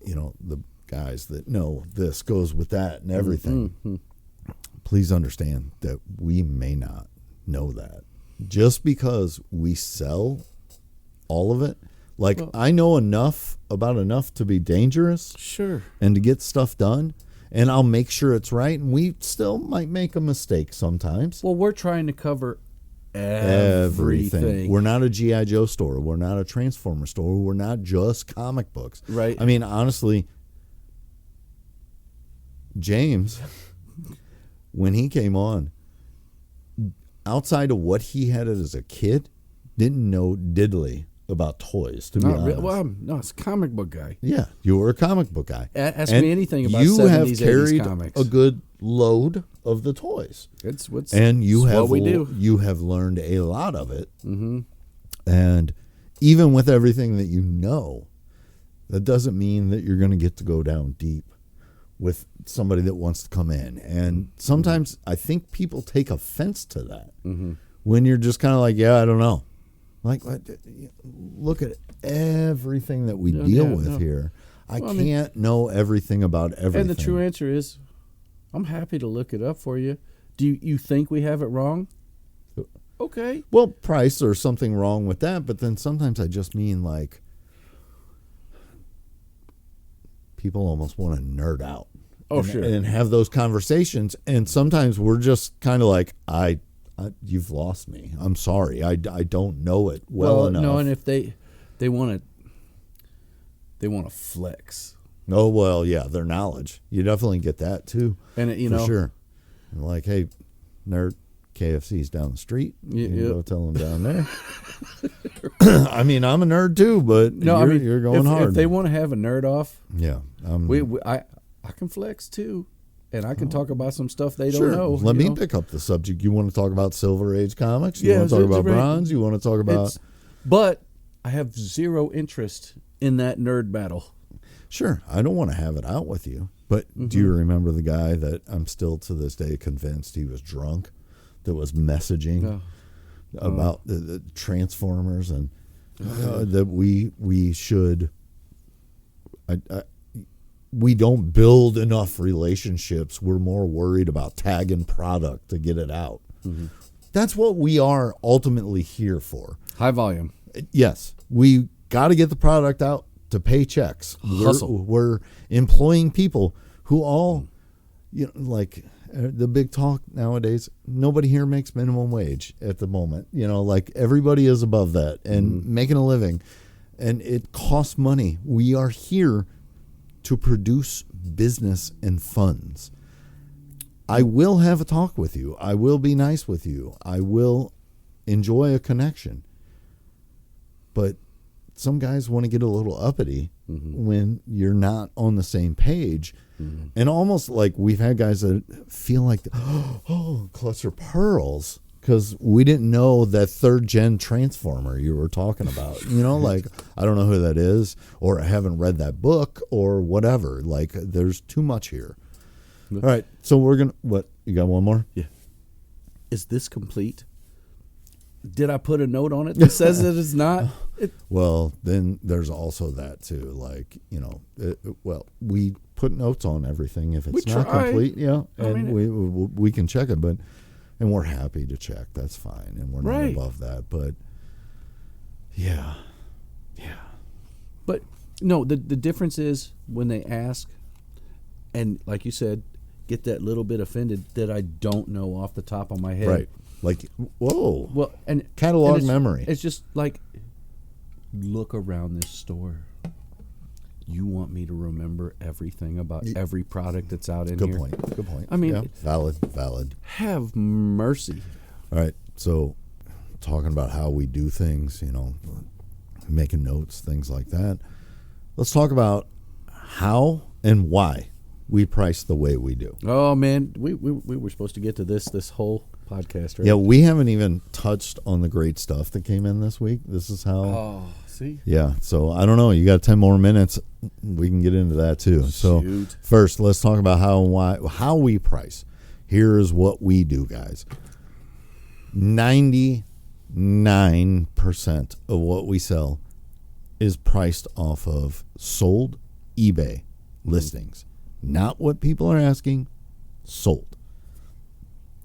the guys that know this goes with that and everything. Mm-hmm. Please understand that we may not know that. Just because we sell all of it, I know enough to be dangerous. Sure. And to get stuff done, and I'll make sure it's right, and we still might make a mistake sometimes. Well, we're trying to cover everything. We're not a G.I. Joe store. We're not a Transformer store. We're not just comic books. Right. I mean, honestly, James, when he came on, outside of what he had as a kid, didn't know diddly about toys, to be honest. Well, no, it's a comic book guy. Yeah, you were a comic book guy. Ask me anything about you 70s, have carried 80s comics. A good load of the toys. It's what we do. You have learned a lot of it. Mm-hmm. And even with everything that you know, that doesn't mean that you're going to get to go down deep with somebody that wants to come in. And sometimes I think people take offense to that when you're just kind of like, yeah, I don't know. Like, look at everything that we deal with here. I can't know everything about everything. And the true answer is, I'm happy to look it up for you. Do you think we have it wrong? Okay. Well, price or something wrong with that, but then sometimes I just mean like people almost want to nerd out. Oh, sure. And have those conversations. And sometimes we're just kind of like, you've lost me. I'm sorry. I don't know it well enough. No, and if they want to flex. Oh, well, yeah, their knowledge. You definitely get that too. And for sure. And like, hey, nerd, KFC's down the street. You can go tell them down there. I mean, I'm a nerd too, but you're going hard. If they want to have a nerd off, yeah, I can flex too. And I can talk about some stuff they don't know. Let me pick up the subject. You want to talk about Silver Age comics? You want to talk about Bronze? You want to talk about... But I have zero interest in that nerd battle. Sure. I don't want to have it out with you. But do you remember the guy that I'm still to this day convinced he was drunk, that was messaging about the Transformers and that we should... we don't build enough relationships. We're more worried about tagging product to get it out. Mm-hmm. That's what we are ultimately here for. High volume. Yes, we got to get the product out to pay checks. Hustle. We're employing people who all, like the big talk nowadays, nobody here makes minimum wage at the moment. Like everybody is above that and making a living, and it costs money. We are here to produce business and funds. I will have a talk with you. I will be nice with you. I will enjoy a connection. But some guys want to get a little uppity when you're not on the same page. And almost like we've had guys that feel like, cluster pearls, because we didn't know that 3rd-gen transformer you were talking about. Like, I don't know who that is, or I haven't read that book, or whatever. Like, there's too much here. All right, so we're going to, what, you got one more? Yeah. Is this complete? Did I put a note on it that says that it's not? Well, then there's also that too. Like, we put notes on everything if it's not complete. Yeah, and we can check it, and we're happy to check. That's fine, and we're not above that. But yeah. But no, the difference is when they ask, and like you said, get that little bit offended that I don't know off the top of my head. Right. Like, whoa. Well, and catalog memory. It's just like, look around this store. You want me to remember everything about every product that's out in here? Good point. I mean, valid. Have mercy. All right. So, talking about how we do things, making notes, things like that. Let's talk about how and why we price the way we do. Oh man, we were supposed to get to this whole podcast, right? Yeah, we haven't even touched on the great stuff that came in this week. This is how. Oh, see. Yeah, so I don't know. You got 10 more minutes. We can get into that too. So first, let's talk about how we price. Here's what we do, guys. 99% of what we sell is priced off of sold eBay listings. Not what people are asking, sold.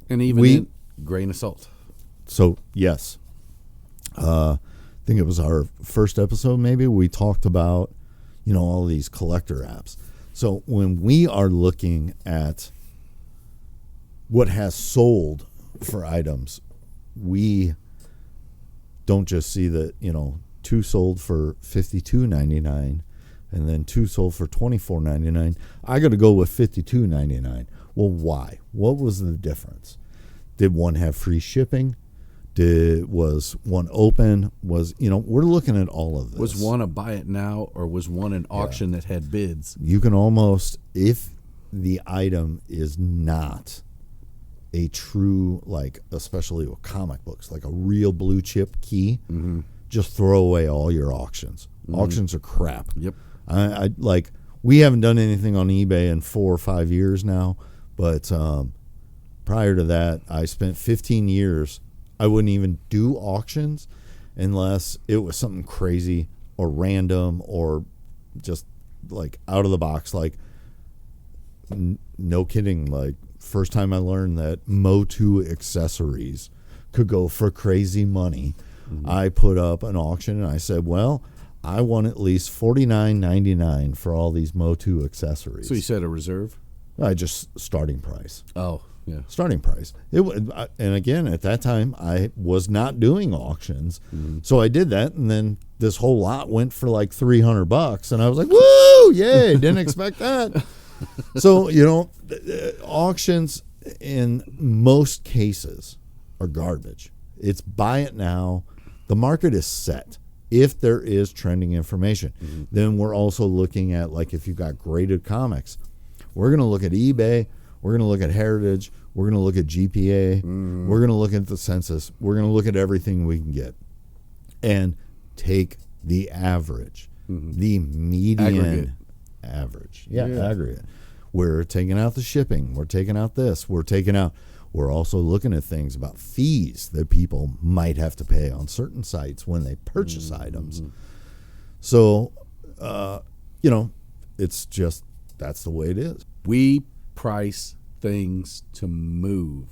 And even grain of salt. So, yes. I think it was our first episode, maybe, we talked about, all these collector apps. So, when we are looking at what has sold for items, we don't just see that, 2 sold for $52.99 and then 2 sold for $24.99. I got to go with $52.99. Well, why? What was the difference? Did one have free shipping? Was one open? We're looking at all of this. Was one a buy it now, or was one an auction that had bids? You can almost, if the item is not a true, like, especially with comic books, like a real blue chip key, just throw away all your auctions. Auctions are crap. Yep. I like, we haven't done anything on eBay in 4 or 5 years now, but prior to that, I spent 15 years. I wouldn't even do auctions unless it was something crazy or random or just like out of the box. Like, no kidding. Like, first time I learned that Motu accessories could go for crazy money. I put up an auction and I said, well, I want at least $49.99 for all these Motu accessories. So you said a reserve? Just starting price. Oh, yeah. Starting price. And again, at that time, I was not doing auctions. So I did that, and then this whole lot went for like $300, and I was like, woo, yay, didn't expect that. So, auctions in most cases are garbage. It's buy it now. The market is set. If there is trending information, then we're also looking at, like, if you've got graded comics, we're going to look at eBay, we're going to look at Heritage, we're going to look at GPA, we're going to look at the census, we're going to look at everything we can get and take the average, the median average. Yeah, aggregate. We're taking out the shipping, we're taking out this, we're also looking at things about fees that people might have to pay on certain sites when they purchase items. So, it's just, that's the way it is. We price things to move.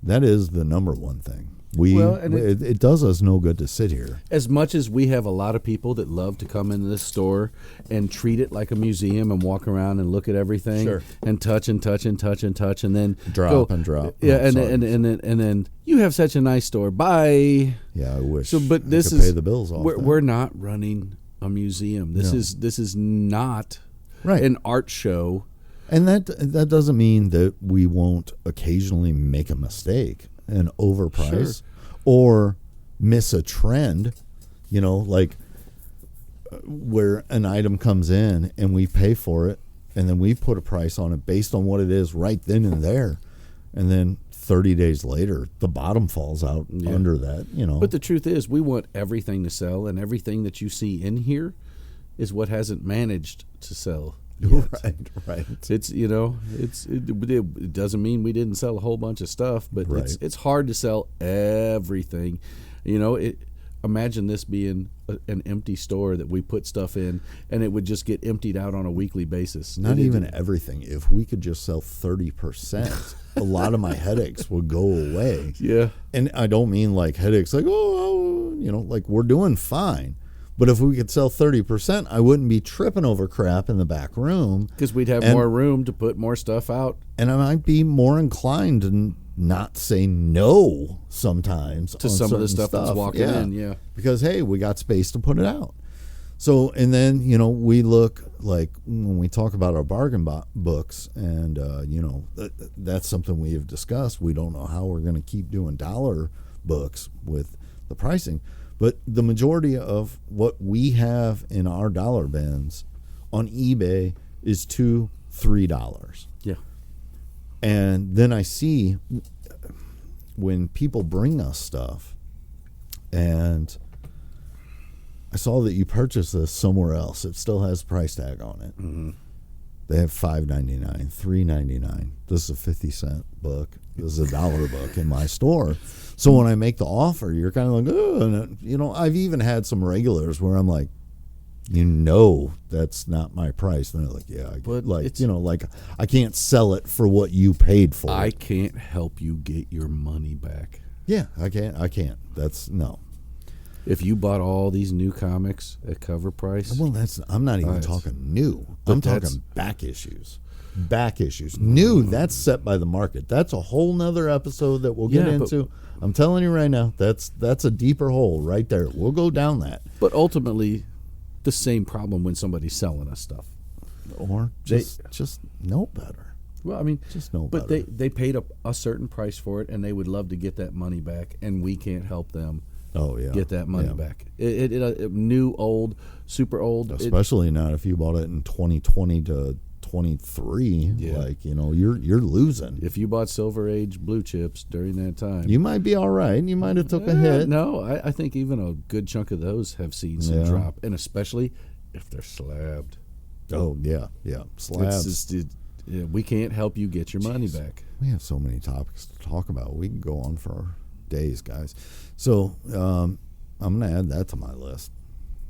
That is the number one thing. It does us no good to sit here. As much as we have a lot of people that love to come into this store and treat it like a museum and walk around and look at everything, Sure. and touch and touch and touch and touch and then Drop and drop. Yeah, Oh, and then you have such a nice store. Bye. Yeah, I wish. But I this could is pay the bills off. we're not running a museum. This No. is not Right. an art show. And that doesn't mean that we won't occasionally make a mistake and overprice or miss a trend, like where an item comes in and we pay for it and then we put a price on it based on what it is right then and there. And then 30 days later, the bottom falls out under that, But the truth is, we want everything to sell, and everything that you see in here is what hasn't managed to sell yet. Right. It's it doesn't mean we didn't sell a whole bunch of stuff, but Right. it's hard to sell everything. Imagine this being an empty store that we put stuff in, and it would just get emptied out on a weekly basis. Not even everything. If we could just sell 30%, a lot of my headaches would go away. Yeah. And I don't mean like headaches like, like we're doing fine. But if we could sell 30%, I wouldn't be tripping over crap in the back room. Because we'd have more room to put more stuff out. And I might be more inclined to not say no sometimes To on some of the certain stuff that's walking in, yeah. Because, hey, we got space to put it out. So, and then, we look like when we talk about our bargain books and, that's something we have discussed. We don't know how we're going to keep doing dollar books with the pricing. But the majority of what we have in our dollar bins on eBay is $2-3. Yeah. And then I see when people bring us stuff, and I saw that you purchased this somewhere else. It still has a price tag on it. Mm-hmm. They have $5.99, $3.99. This is a 50-cent book. This is a $1 book in my store. So when I make the offer, you're kind of like, oh, and I've even had some regulars where I'm like, that's not my price. And they're like, yeah, I can't sell it for what you paid for. I can't help you get your money back. Yeah, I can't. That's no. If you bought all these new comics at cover price, Well, I'm not even talking new. I'm talking back issues. New, that's set by the market. That's a whole nother episode that we'll get into. I'm telling you right now, that's a deeper hole right there. We'll go down that. But ultimately, the same problem when somebody's selling us stuff. Or just know better. Well, I mean, just know but better. they paid a certain price for it, and they would love to get that money back, and we can't help them get that money back. It new, old, super old. Especially not if you bought it in 2020 to 23. You're losing. If you bought Silver Age blue chips during that time, you might be all right. You might have took a hit. No, I think even a good chunk of those have seen some drop, and especially if they're slabbed. Oh yeah, slabs. We can't help you get your money back. We have so many topics to talk about. We can go on for days, guys. So I'm going to add that to my list.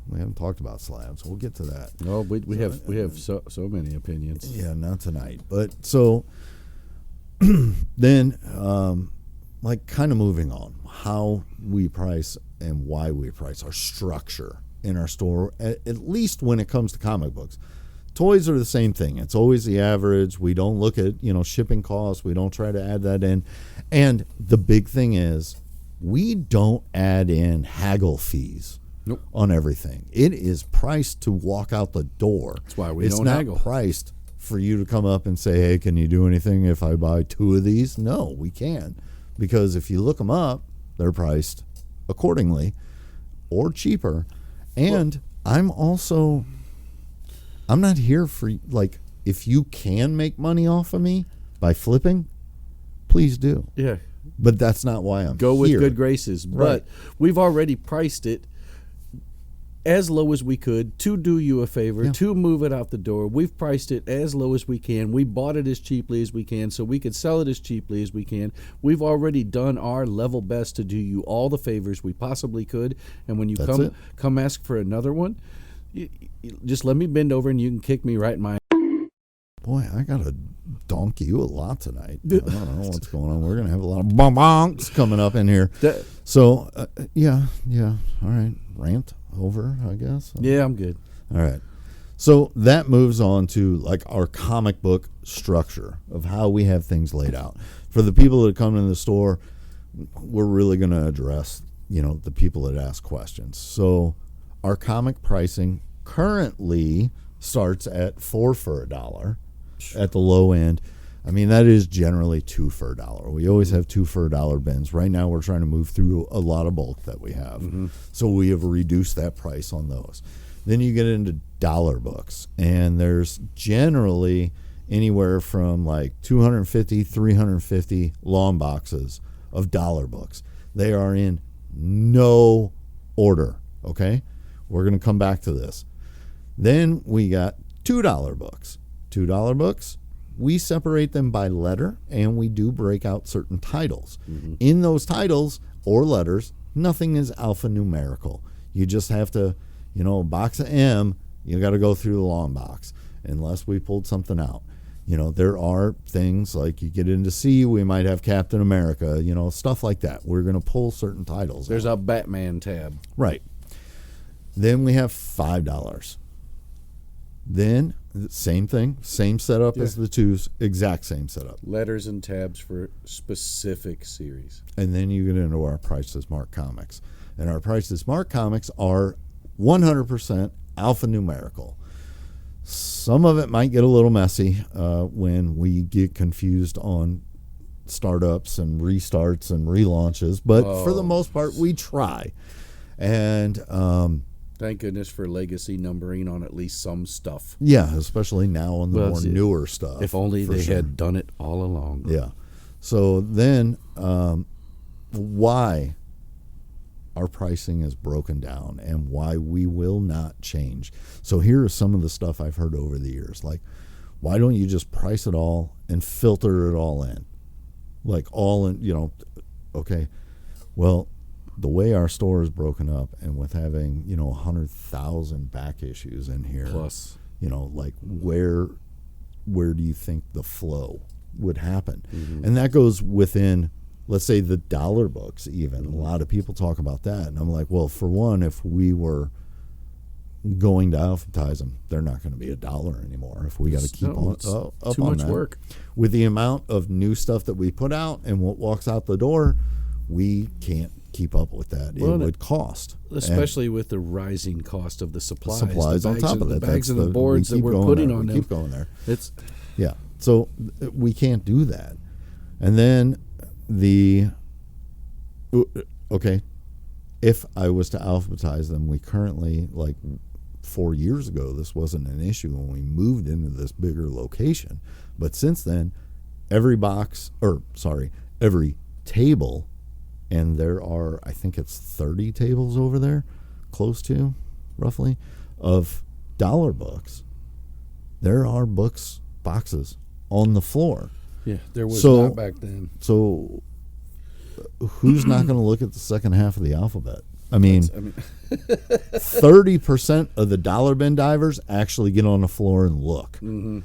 We haven't talked about slabs. We'll get to that. No, we have so many opinions. Yeah, not tonight. But so then, kind of moving on, how we price and why we price, our structure in our store, at least when it comes to comic books. Toys are the same thing. It's always the average. We don't look at, shipping costs. We don't try to add that in. And the big thing is we don't add in haggle fees on everything. It is priced to walk out the door. That's why we don't haggle. It's not priced for you to come up and say, hey, can you do anything if I buy 2 of these? No, we can't. Because if you look them up, they're priced accordingly or cheaper. And I'm not here for, if you can make money off of me by flipping, please do. Yeah. But that's not why I'm Go here. with good graces. Right. But we've already priced it as low as we could to do you a favor, to move it out the door. We've priced it as low as we can. We bought it as cheaply as we can so we could sell it as cheaply as we can. We've already done our level best to do you all the favors we possibly could. And when you come ask for another one, you just let me bend over and you can kick me right in my boy, I got to donk you a lot tonight. I don't know what's going on. We're going to have a lot of bonks coming up in here. So, yeah. All right. Rant over, I guess. Yeah, I'm good. All right. So that moves on to like our comic book structure of how we have things laid out. For the people that come in the store, we're really going to address, the people that ask questions. So our comic pricing currently starts at 4 for $1 at the low end. I mean, that is generally 2 for $1. We always have 2 for $1 bins. Right now we're trying to move through a lot of bulk that we have. Mm-hmm. So we have reduced that price on those. Then you get into dollar books, and there's generally anywhere from like 250, 350 long boxes of dollar books. They are in no order, okay? We're going to come back to this. Then we got $2 books. $2 books, we separate them by letter, and we do break out certain titles. Mm-hmm. In those titles or letters, nothing is alphanumerical. You just have to, a box of M, you got to go through the long box, unless we pulled something out. There are things like you get into C, we might have Captain America, stuff like that. We're going to pull certain titles. There's out. a Batman tab. Right. Then we have $5. Then, same thing, same setup as the twos, exact same setup. Letters and tabs for specific series. And then you get into our Prices Mark comics. And our Prices Mark comics are 100% alphanumerical. Some of it might get a little messy when we get confused on startups and restarts and relaunches, but for the most part, we try. And thank goodness for legacy numbering on at least some stuff. Yeah, especially now on the more newer stuff. If only they had done it all along. Yeah. So then, why our pricing is broken down and why we will not change. So here is some of the stuff I've heard over the years. Like, why don't you just price it all and filter it all in? Like all in, okay. Well, the way our store is broken up and with having, 100,000 back issues in here. Plus. Like where do you think the flow would happen? Mm-hmm. And that goes within, let's say, the dollar books even. A lot of people talk about that. And I'm like, well, for one, if we were going to alphabetize them, they're not going to be $1 anymore. If we got to keep up too on much that. Work. With the amount of new stuff that we put out and what walks out the door, we can't keep up with that. Well, it would cost. Especially with the rising cost of the supplies. Supplies on top of that. The bags and the boards that we're putting on them. Keep going there. Yeah. So we can't do that. And then if I was to alphabetize them, we currently, like 4 years ago, this wasn't an issue when we moved into this bigger location. But since then, every table, and there are, I think it's 30 tables over there, close to, roughly, of dollar books. There are boxes on the floor. Yeah, there was not back then. So who's not going to look at the second half of the alphabet? I mean 30% of the dollar bin divers actually get on the floor and look. Mm-hmm.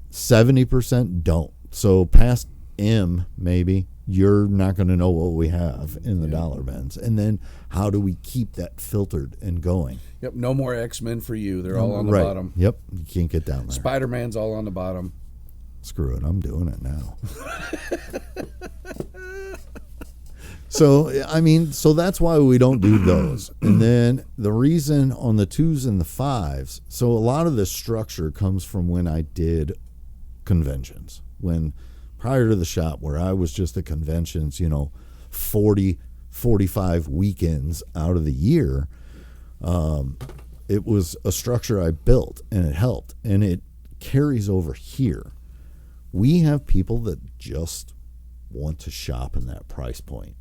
70% don't. So past M, maybe, you're not going to know what we have in the dollar bins. And then how do we keep that filtered and going? Yep, no more X-Men for you. They're all on the bottom. Yep, you can't get down there. Spider-Man's all on the bottom. Screw it, I'm doing it now. So that's why we don't do those. And then the reason on the 2s and the 5s, so a lot of this structure comes from when I did conventions. When prior to the shop, where I was just at conventions, 40, 45 weekends out of the year, it was a structure I built, and it helped, and it carries over here. We have people that just want to shop in that price point,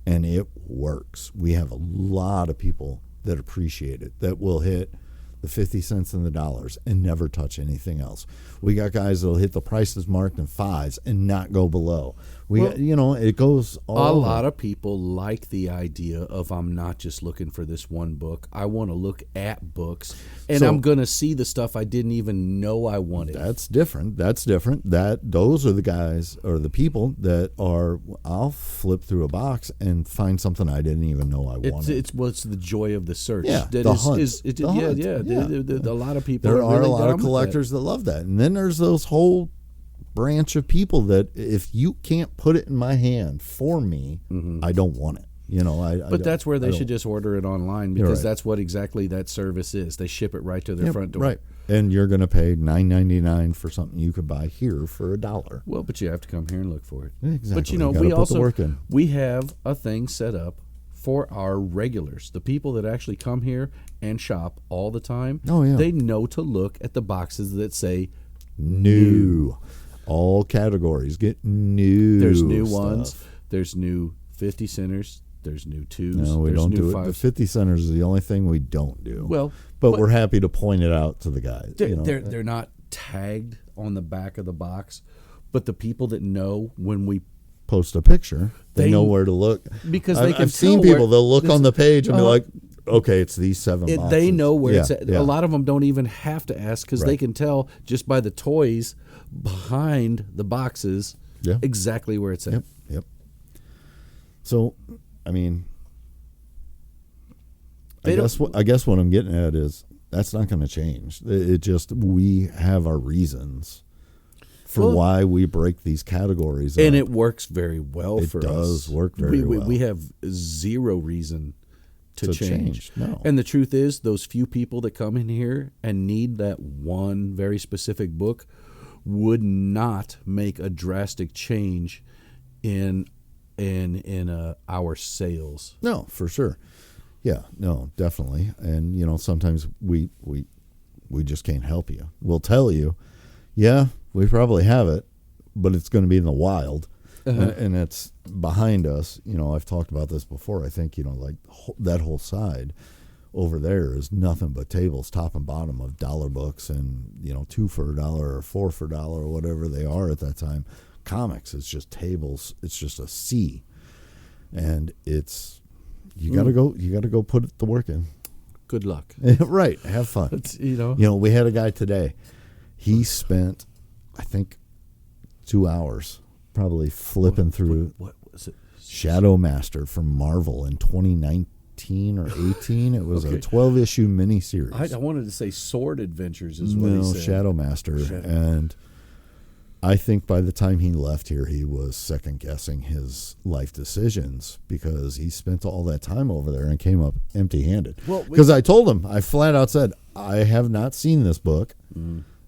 and it works. We have a lot of people that appreciate it, that will hit the 50 cents and the dollars and never touch anything else. We got guys that'll hit the prices marked in 5s and not go below. It goes all A over. lot of people like the idea of I'm not just looking for this one book. I want to look at books, and So- I'm going to see the stuff I didn't even know I wanted. That's different. Those are the guys or the people that are. I'll flip through a box and find something I didn't even know I wanted. It's what's the joy of the search. Yeah, That the is- hunt. is- it- The yeah, hunt. yeah. Yeah. A lot of people. There are really a lot down of with that. collectors that love that, and then there's those whole branch of people that if you can't put it in my hand for me, I don't want it. But that's where they I should don't- just order it online, because right. that's what exactly that service is. They ship it right to their front door. Right, and you're going to pay $9.99 for something you could buy here for $1. Well, but you have to come here and look for it. Exactly. But You gotta we put the also work in. we have a thing set up for our regulars, the people that actually come here and shop all the time. Oh, yeah. They know to look at the boxes that say New. All categories get new. there's new stuff. ones, there's new 50 centers, there's new twos. No, we there's don't new do it. The fives. 50 centers is the only thing we don't do. Well, but we're happy to point it out to the guys. they're not tagged on the back of the box, but the people that know when we Post a picture, they They- know where to look. because they can I've seen tell where- people. They'll look on the page and be Uh-huh. like, "Okay, it's these 7 boxes." they know where Yeah, it's at. yeah. A lot of them don't even have to ask, because they Right. can tell just by the toys behind the boxes Yeah. exactly where it's at. Yep. So, I mean, They don't- I guess what I'm getting at is that's not going to change. It just we have our reasons for Well, why we break these categories, And up. it works very well It for us. does work very well. We have zero reason to change. No. And the truth is, those few people that come in here and need that one very specific book would not make a drastic change in our sales. No, for sure. Yeah, no, definitely. And sometimes we just can't help you. We'll tell you, yeah, we probably have it, but it's going to be in the wild, and it's behind us. I've talked about this before. I think like that whole side over there is nothing but tables, top and bottom, of dollar books, and 2 for $1 or 4 for $1 or whatever they are at that time. Comics, it's just tables. It's just a sea, and it's you got to go put the work in. Good luck. Right, have fun. It's, We had a guy today. He spent, I think, 2 hours probably flipping through What was it? Shadow Master from Marvel in 2019 or 18. It was a 12-issue miniseries. I wanted to say Sword Adventures is what he No, said. Shadow Master. And I think by the time he left here, he was second-guessing his life decisions because he spent all that time over there and came up empty-handed. Well, Because I told him, I flat out said, I have not seen this book,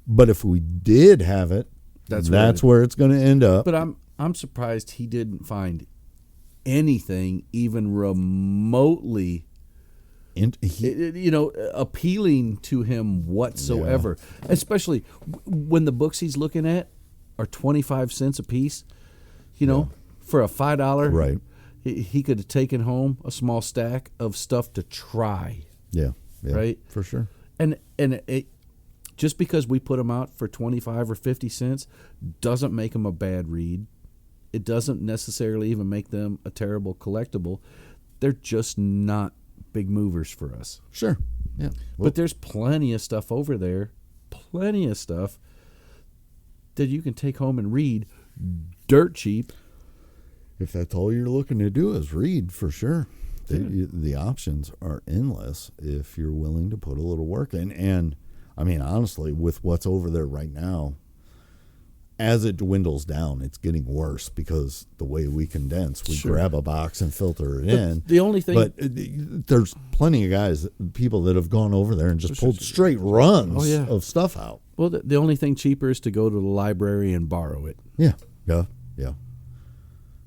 but if we did have it, that's where it's going to end up. But I'm surprised he didn't find anything even remotely And he, appealing to him whatsoever. Especially when the books he's looking at are 25 cents a piece. For a $5, right. he could have taken home a small stack of stuff to try. Yeah, Right? for sure. And it, just because we put them out for 25 or 50 cents doesn't make them a bad read. It doesn't necessarily even make them a terrible collectible. They're just not big movers for us. Sure. Yeah. But there's plenty of stuff over there, plenty of stuff that you can take home and read dirt cheap. If that's all you're looking to do is read, for sure. The options are endless if you're willing to put a little work in. And, I mean, honestly, with what's over there right now, as it dwindles down, it's getting worse because the way we condense, we grab a box and filter it in. The only thing... But there's plenty of guys, people that have gone over there and just pulled straight runs of stuff out. Well, the only thing cheaper is to go to the library and borrow it. Yeah.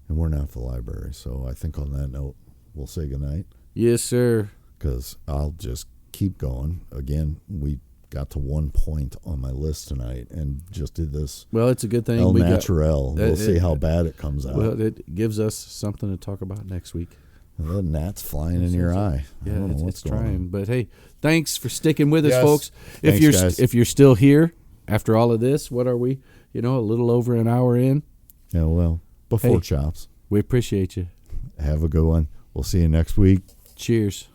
And we're not at the library, so I think on that note, we'll say goodnight. Yes, sir. Because I'll just keep going. Again, we got to 1 point on my list tonight and just did this Well, it's a good thing. El we got- Naturel. We'll see how bad it comes out. Well, it gives us something to talk about next week. And the gnat's flying in your eye. I Yeah, don't know it's what's going trying. on. But hey, thanks for sticking with us, Yes. folks. Thanks, guys. If you're still here after all of this, what are we? A little over an hour in. Yeah, well, before Hey. chops. We appreciate you. Have a good one. We'll see you next week. Cheers.